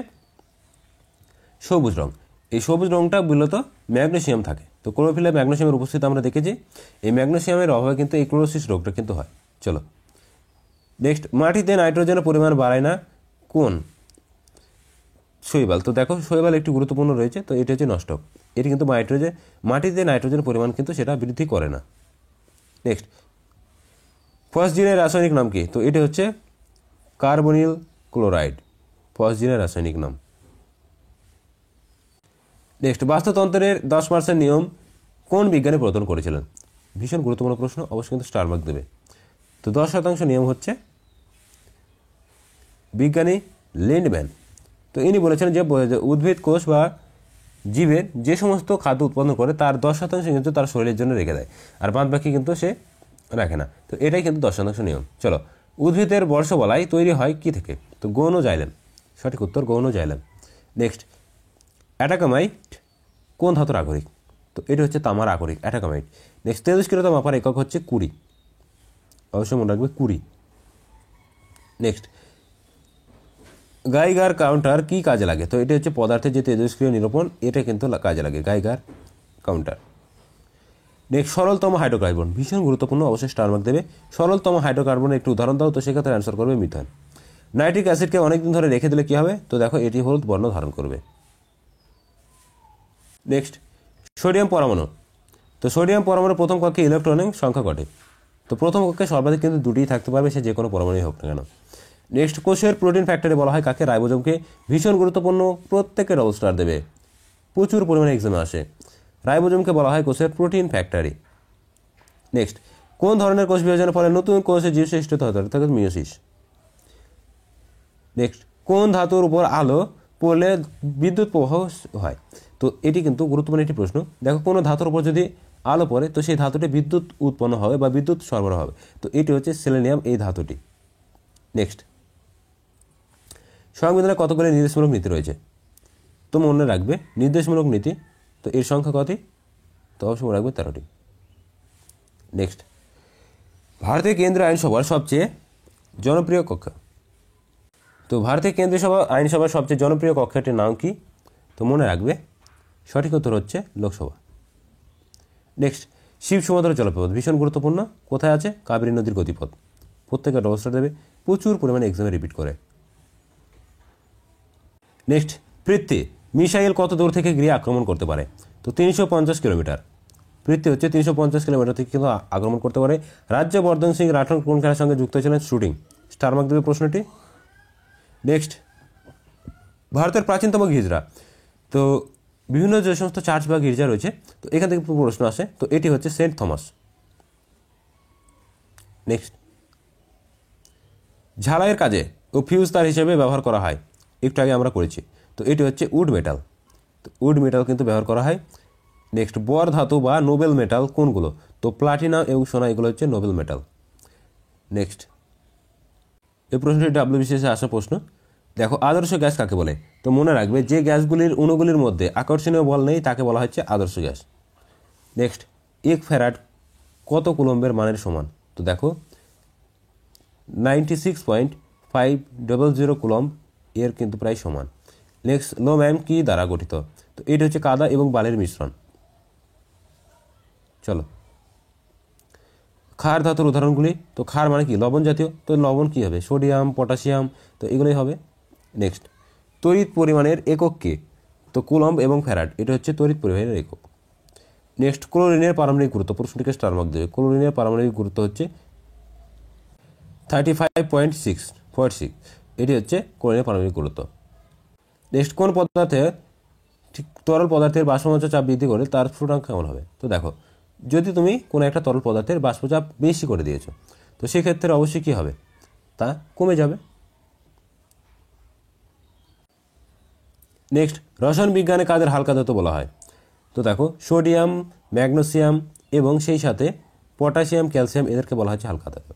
সবুজ রং, এই সবুজ রংটা মূলত ম্যাগনেসিয়াম থাকে। তো ক্লোরোফিলে ম্যাগনেসিয়ামের উপস্থিতি আমরা দেখেছি। এই ম্যাগনেসিয়ামের অভাবে কিন্তু এই ক্লোরোসিস রোগটা কিন্তু হয়। চলো, নেক্সট, মাটিতে নাইট্রোজেনের পরিমাণ বাড়ায় না কোন? শৈবাল। তো দেখো শৈবাল একটি গুরুত্বপূর্ণ রয়েছে। তো এটি হচ্ছে নষ্টক, এটি কিন্তু মাটিতে নাইট্রোজেনের পরিমাণ কিন্তু সেটা বৃদ্ধি করে না। নেক্সট, ফসজিনের রাসায়নিক নাম কি? তো এটি হচ্ছে কার্বনিল ক্লোরাইড, ফসজিনের রাসায়নিক নাম। নেক্সট, বাস্তুতন্ত্রের 10% নিয়ম কোন বিজ্ঞানী প্রবর্তন করেছিলেন? ভীষণ গুরুত্বপূর্ণ প্রশ্ন, অবশ্যই কিন্তু স্টার মার্ক দেবে। তো 10% নিয়ম হচ্ছে বিজ্ঞানী লিন্ডম্যান। তো ইনি বলেছেন যে উদ্ভিদ কোষ বা জীবের যে সমস্ত খাদ্য উৎপন্ন করে তার 10% কিন্তু তার শরীরের জন্য রেখে দেয়, আর বাদ বাকি কিন্তু সে রাখে না। তো এটাই কিন্তু 10% নিয়ম। চলো, উদ্ভিদের বর্ষবলাই তৈরি হয় কি থেকে? তো গৌণ জাইলেম, সঠিক উত্তর গৌণ জাইলেম। নেক্সট, অ্যাটাকামাইট কোন ধাতুর আকরিক? তো এটি হচ্ছে তামার আকরিক, অ্যাটাকামাইট। নেক্সট, তেজস্ক্রিয়তা মাপার একক হচ্ছে কুড়ি, অবশ্যই মনে রাখবে কুড়ি। নেক্সট, গাইগার কাউন্টার কি কাজে লাগে? তো এটি হচ্ছে পদার্থের যে তেজস্ক্রিয় নিরূপণ, এটা কিন্তু কাজে লাগে গাইগার কাউন্টার। নেক্সট, সরলতম হাইড্রোকার্বন, ভীষণ গুরুত্বপূর্ণ, অবশ্যই স্টার মার্ক দেবে। সরলতম হাইড্রোকার্বনের একটু উদাহরণ দাও, তো সেক্ষেত্রে অ্যান্সার করবে মিথেন। নাইট্রিক অ্যাসিডকে অনেকদিন ধরে রেখে দিলে কী হবে? তো দেখো এটি হলুদ বর্ণ ধারণ করবে। নেক্সট, সোডিয়াম পরমাণু। তো সোডিয়াম পরমাণুর প্রথম কক্ষে ইলেকট্রনের সংখ্যা কটি? তো প্রথম কক্ষে সর্বাধিক কিন্তু দুটিই থাকতে পারবে, সে যে কোনো পরমাণুই হোক না কেন। নেক্সট, কোষের প্রোটিন ফ্যাক্টরি বলা হয় কাকে? রাইবোজোমকে। ভীষণ গুরুত্বপূর্ণ, প্রত্যেকের ডবল স্টার দেবে, প্রচুর পরিমাণে এক্সামে আসে। রাইবোজোমকে বলা হয় কোষের প্রোটিন ফ্যাক্টরি। নেক্সট, কোন ধরনের কোষ বিভাজনের ফলে নতুন কোষে জীব সৃষ্টি হতে পারে, অর্থাৎ মিয়োসিস। নেক্সট, কোন ধাতুর উপর আলো পড়লে বিদ্যুৎ প্রবাহ হয়? তো এটি কিন্তু গুরুত্বপূর্ণ একটি প্রশ্ন। দেখো, কোনো ধাতুর উপর যদি আলো পড়ে তো সেই ধাতুটি বিদ্যুৎ উৎপন্ন হবে বা বিদ্যুৎ সরবরাহ হবে। তো এটি হচ্ছে সেলেনিয়াম, এই ধাতুটি। নেক্সট, সংবিধানে কতগুলি নির্দেশমূলক নীতি রয়েছে? তো মনে রাখবে নির্দেশমূলক নীতি, তো এর সংখ্যা কতই? তো অবশ্যই মনে রাখবে 13টি। নেক্সট, ভারতীয় কেন্দ্রীয় আইনসভার সবচেয়ে জনপ্রিয় কক্ষ। তো ভারতীয় কেন্দ্রীয় আইনসভার সবচেয়ে জনপ্রিয় কক্ষটির নাম কি? তো মনে রাখবে সঠিক উত্তর হচ্ছে লোকসভা। নেক্সট, শিব সমুদ্র জলপ্রপাত ভীষণ গুরুত্বপূর্ণ, কোথায় আছে? কাবেরী নদীর গতিপথ। প্রত্যেকের অবস্থা দেবে, প্রচুর পরিমাণে এক্সামে রিপিট করে। নেক্সট, পৃথ্বী মিসাইল কত দূর থেকে গিয়ে আক্রমণ করতে পারে? তো 350 কিলোমিটার। পৃথ্বী হচ্ছে 350 কিলোমিটার থেকে কিন্তু আক্রমণ করতে পারে। রাজ্যবর্ধন সিং রাঠোর কোন খেলার সঙ্গে যুক্ত ছিলেন? শুটিং। স্টার মার্ক দেবে প্রশ্নটি। নেক্সট, ভারতের প্রাচীনতম গির্জা। তো বিভিন্ন যে সমস্ত চার্চ বা গির্জা রয়েছে, তো এখান থেকে প্রশ্ন আসে, তো এটি হচ্ছে সেন্ট থমাস। নেক্সট, ঝালাইয়ের কাজে ও ফিউজ তার হিসেবে ব্যবহার করা হয়, একটু আগে আমরা করেছি। তো এটি হচ্ছে উড মেটাল। তো উড মেটাল কিন্তু ব্যবহার করা হয়। নেক্সট, বর ধাতু বা নোবেল মেটাল কোনগুলো? তো প্লাটিনাম এবং সোনা, এগুলো হচ্ছে নোবেল মেটাল। নেক্সট, এই প্রশ্নটি ডাব্লিউবিসিএসে আসা প্রশ্ন। দেখো, আদর্শ গ্যাস কাকে বলে? তো মনে রাখবে যে গ্যাসগুলির অণুগুলির মধ্যে আকর্ষণীয় বল নেই তাকে বলা হচ্ছে আদর্শ গ্যাস। নেক্সট, 1 ফ্যারাড কত কুলম্বের মানের সমান? তো দেখো, 96.500 কুলম্ব এর কিন্তু প্রায় সমান। নেক্সট, লোম্যাম কি দ্বারা গঠিত? তো এটি হচ্ছে কাদা এবং বালির মিশ্রণ। চলো, ক্ষার ধাতুর উদাহরণগুলি। তো ক্ষার মানে কি? লবণ জাতীয়। তো লবণ কি হবে? সোডিয়াম, পটাশিয়াম, তো এগুলোই হবে। নেক্সট, তড়িৎ পরিমাণের একক কি? তো কুলম্ব এবং ফ্যারাড, এটা হচ্ছে তড়িৎ পরিমাণের একক। নেক্সট, ক্লোরিনের পারমাণবিক গুরুত্ব, প্রশ্নটিকে স্টার মার্ক দেবে। ক্লোরিনের পারমাণবিক গুরুত্ব হচ্ছে 35.6, এটি হচ্ছে ক্লোরিনের পারমাণবিক গুরুত্ব। নেক্সট, কোন পদার্থে তরল পদার্থের বাষ্পমোচা চাপ বৃদ্ধি করে তার স্ফুটনাঙ্ক কেমন হবে? তো দেখো, যদি তুমি কোনো একটা তরল পদার্থের বাষ্পচাপ বেশি করে দিয়েছো, তো সেক্ষেত্রে অবশ্যই কী হবে? তা কমে যাবে। নেক্সট, রসায়ন বিজ্ঞানে কাদের হালকা ধাতু বলা হয়? তো দেখো, সোডিয়াম, ম্যাগনেসিয়াম এবং সেই সাথে পটাশিয়াম, ক্যালসিয়াম, এদেরকে বলা হচ্ছে হালকা ধাতু।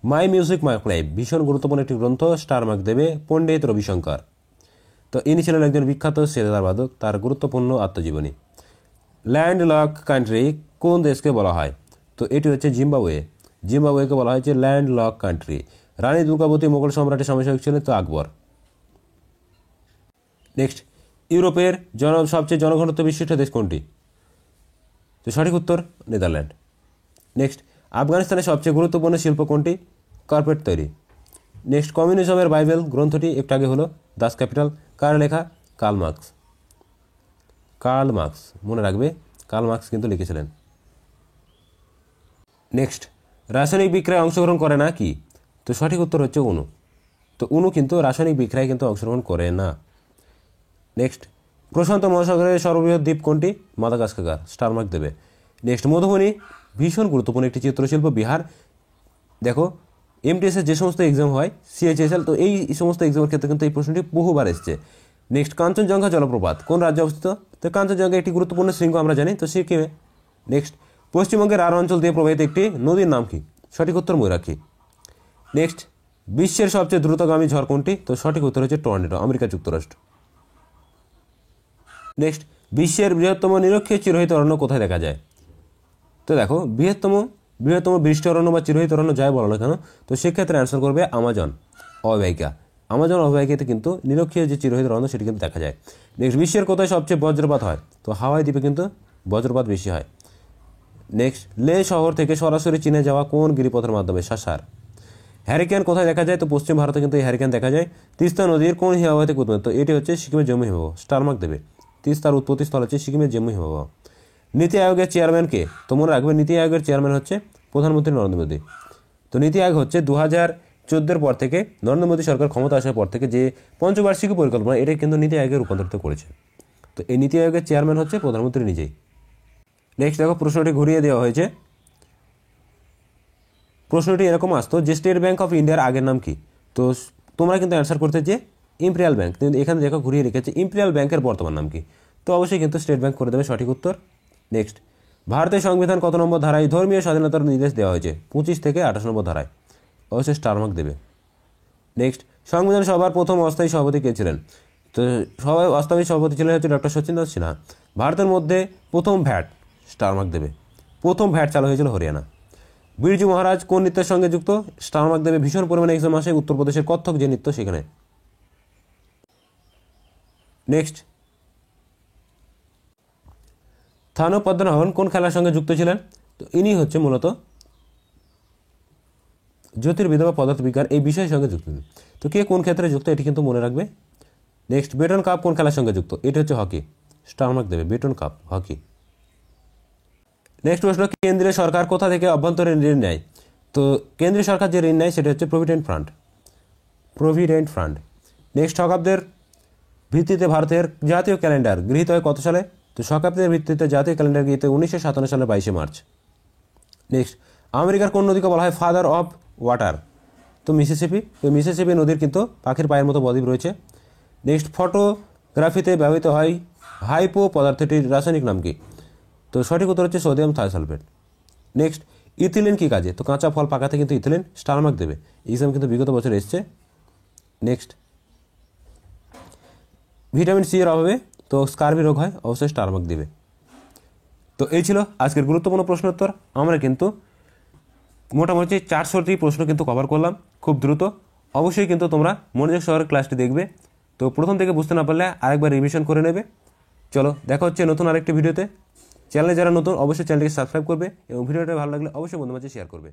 মাই মিউজিক মাই লাইফ ভীষণ গুরুত্বপূর্ণ একটি গ্রন্থ, স্টার মার্ক দেবে পণ্ডিত রবিশঙ্কর। তো ইনি ছিলেন একজন বিখ্যাত সেতার বাদক, তার গুরুত্বপূর্ণ আত্মজীবনী। ল্যান্ড লক কান্ট্রি কোন দেশকে বলা হয়? তো এটি হচ্ছে জিম্বাবুয়ে। জিম্বাবুয়েকে বলা হয়েছে ল্যান্ড লক কান্ট্রি। রানী দুর্গাবতী মোগল সম্রাটের সমসাময়িক ছিলেন তো আকবর। নেক্সট, ইউরোপের সবচেয়ে জনঘনত্ব বিশিষ্ট দেশ কোনটি? তো সঠিক উত্তর নেদারল্যান্ড। নেক্সট, আফগানিস্তানের সবচেয়ে গুরুত্বপূর্ণ শিল্প কোনটি? কার্পেট তৈরি। নেক্সট, কমিউনিজমের বাইবেল গ্রন্থটি একটু আগে হলো দাস ক্যাপিটাল, কার লেখা? Karl Marx. কার্ল মার্কস, মনে রাখবে কার্ল মার্কস কিন্তু লিখেছিলেন। নেক্সট, রাসায়নিক বিক্রিয়ায় অংশগ্রহণ করে না কি? তো সঠিক উত্তর হচ্ছে অণু। তো অণু কিন্তু রাসায়নিক বিক্রিয়ায় কিন্তু অংশগ্রহণ করে না। নেক্সট, প্রশান্ত মহাসাগরের সর্ববৃহৎ দ্বীপ কোনটি? মাদাগাস্কার। স্টার মার্ক দেবে। নেক্সট, মধুবনী ভীষণ গুরুত্বপূর্ণ একটি চিত্রশিল্প, বিহার। দেখো, এমটিএসের যে সমস্ত এক্সাম হয়, সিএইচএসএল, তো এই সমস্ত এক্সামের ক্ষেত্রে কিন্তু এই প্রশ্নটি বহুবার এসছে। নেক্সট, কাঞ্চনজঙ্ঘা জলপ্রপাত কোন রাজ্যে অবস্থিত? তো কাঞ্চনজঙ্ঘা একটি গুরুত্বপূর্ণ শৃঙ্গ, আমরা জানি, তো সিকিমে। নেক্সট, পশ্চিমবঙ্গের আর অঞ্চল দিয়ে প্রবাহিত একটি নদীর নাম কি? সঠিক উত্তর ময়ূরাক্ষী। নেক্সট, বিশ্বের সবচেয়ে দ্রুতগামী ঝড় কোনটি? তো সঠিক উত্তর হচ্ছে টর্নেডো, আমেরিকা যুক্তরাষ্ট্র। নেক্সট, বিশ্বের বৃহত্তম নিরক্ষীয় চিরহরিত অরণ্য কোথায় দেখা যায়? তো দেখো, বৃহত্তম বৃষ্টি অরণ্য বা চিরহরিত অরণ্য যাই বলো না কেন, তো সেক্ষেত্রে অ্যান্সার করবে আমাজন অববাহিকা। আমাজন অববাহিকাতে কিন্তু নিরক্ষীয় যে চিরহরিত অরণ্য সেটি কিন্তু দেখা যায়। নেক্সট, বিশ্বের কোথায় সবচেয়ে বজ্রপাত হয়? তো হাওয়াই দ্বীপে কিন্তু বজ্রপাত বেশি হয়। নেক্সট, লে শহর থেকে সরাসরি চীনে যাওয়া কোন গিরিপথের মাধ্যমে? সাসার। হ্যারিকেন কোথায় দেখা যায়? তো পশ্চিম ভারতে কিন্তু এই হ্যারিকেন দেখা যায়। তিস্তা নদীর কোন হিমবাহ থেকে উৎপন্ন? তো এটি হচ্ছে সিকিমের জম্মু হিমবাহ। স্টার মার্ক দেবে। তিস্তার উৎপত্তিস্থল হচ্ছে সিকিমের জম্মু হিমবাহ। নীতি আয়োগের চেয়ারম্যান কে? তো মনে রাখবে নীতি আয়োগের চেয়ারম্যান হচ্ছে প্রধানমন্ত্রী নরেন্দ্র মোদী। তো নীতি আয়োগ হচ্ছে 2014 পর থেকে, নরেন্দ্র মোদী সরকার ক্ষমতা আসার পর থেকে যে পঞ্চবার্ষিকী পরিকল্পনা, এটা কিন্তু নীতি আয়োগে রূপান্তরিত করেছে। তো এই নীতি আয়োগের চেয়ারম্যান হচ্ছে প্রধানমন্ত্রী নিজেই। নেক্সট দেখো প্রশ্নটি ঘুরিয়ে দেওয়া হয়েছে। প্রশ্নটি এরকম আসতো যে স্টেট ব্যাঙ্ক অফ ইন্ডিয়ার আগের নাম কি। তো তোমরা কিন্তু অ্যান্সার করতে যে ইম্পেরিয়াল ব্যাঙ্ক, কিন্তু এখানে দেখো ঘুরিয়ে রেখেছে ইম্পেরিয়াল ব্যাংকের বর্তমান নাম কি। তো অবশ্যই কিন্তু স্টেট ব্যাঙ্ক করে দেবে সঠিক উত্তর। নেক্সট, ভারতের সংবিধান কত নম্বর ধারায় ধর্মীয় স্বাধীনতার নির্দেশ দেওয়া হয়েছে? 25 থেকে 28 নম্বর ধারায়। অবশ্যই স্টার মার্ক দেবে। নেক্সট, সংবিধান সভার প্রথম অস্থায়ী সভাপতি কে ছিলেন? তো সভায় অস্থায়ী সভাপতি ছিলেন হচ্ছে ডক্টর সচিন দাস সিনহা। ভারতের মধ্যে প্রথম ভ্যাট, স্টার মার্ক দেবে। প্রথম ভ্যাট চালু হয়েছিল হরিয়ানা। বিরজু মহারাজ কোন নৃত্যের সঙ্গে যুক্ত? স্টার মার্ক দেবে। ভীষণ পরিমাণে এক্সাম আসে, উত্তরপ্রদেশের কত্থক যে নৃত্য সেখানে। নেক্সট, থানু পদ্মনাভন কোন খেলার সঙ্গে যুক্ত ছিলেন? তো ইনি হচ্ছে মূলত জ্যোতির্বিদ্যা বা পদার্থবিজ্ঞান এই বিষয়ের সঙ্গে যুক্ত। তো কে কোন ক্ষেত্রে যুক্ত এটি কিন্তু মনে রাখবে। নেক্সট, বেটন কাপ কোন খেলার সঙ্গে যুক্ত? এটি হচ্ছে হকি। স্টার মার্ক দেবে। Button cup, hockey. নেক্সট প্রশ্ন, কেন্দ্রীয় সরকার কোথা থেকে অভ্যন্তরীণ ঋণ নেয়? তো কেন্দ্রীয় সরকার যে ঋণ নেয় সেটা হচ্ছে প্রভিডেন্ট ফান্ড। নেক্সট, শকাব্দের ভিত্তিতে ভারতের জাতীয় ক্যালেন্ডার গৃহীত হয় কত সালে? তো শকাব্দের ভিত্তিতে জাতীয় ক্যালেন্ডার গৃহীত 1957 সালের 22 মার্চ। নেক্সট, আমেরিকার কোন নদীকে বলা হয় ফাদার অফ ওয়াটার? তো মিসিসিপি। তো মিসিসিপি নদীর কিন্তু পাখির পায়ের মতো বদ্বীপ রয়েছে। নেক্সট, ফটোগ্রাফিতে ব্যবহৃত হয় হাইপো পদার্থটির রাসায়নিক নাম কি? তো সঠিক উত্তর হচ্ছে সোডিয়াম থায়োসালফেট। নেক্সট, ইথিলিন কি কাজে? তো কাঁচা ফল পাকাতে কিন্তু ইথিলিন। স্টার মার্ক দেবে। এক্সাম কিন্তু বিগত বছর এসছে। নেক্সট, ভিটামিন সি এর অভাবে তো স্কার্বি রোগ হয়। অবশ্যই স্টার মার্ক দেবে। তো এই ছিল আজকের গুরুত্বপূর্ণ প্রশ্নোত্তর। আমরা কিন্তু মোটামুটি 400টি প্রশ্ন কিন্তু কভার করলাম খুব দ্রুত। অবশ্যই কিন্তু তোমরা মনোযোগ সহকারে ক্লাসটি দেখবে। তো প্রথম থেকে বুঝতে না পারলে আরেকবার রিভিশন করে নেবে। চলো দেখা হচ্ছে নতুন আরেকটি ভিডিওতে। চ্যানেলে যারা নতুন অবশ্যই চ্যানেলটিকে সাবস্ক্রাইব করবে এবং ভিডিওটা ভালো লাগলে অবশ্যই বন্ধুদের মাঝে শেয়ার করবে।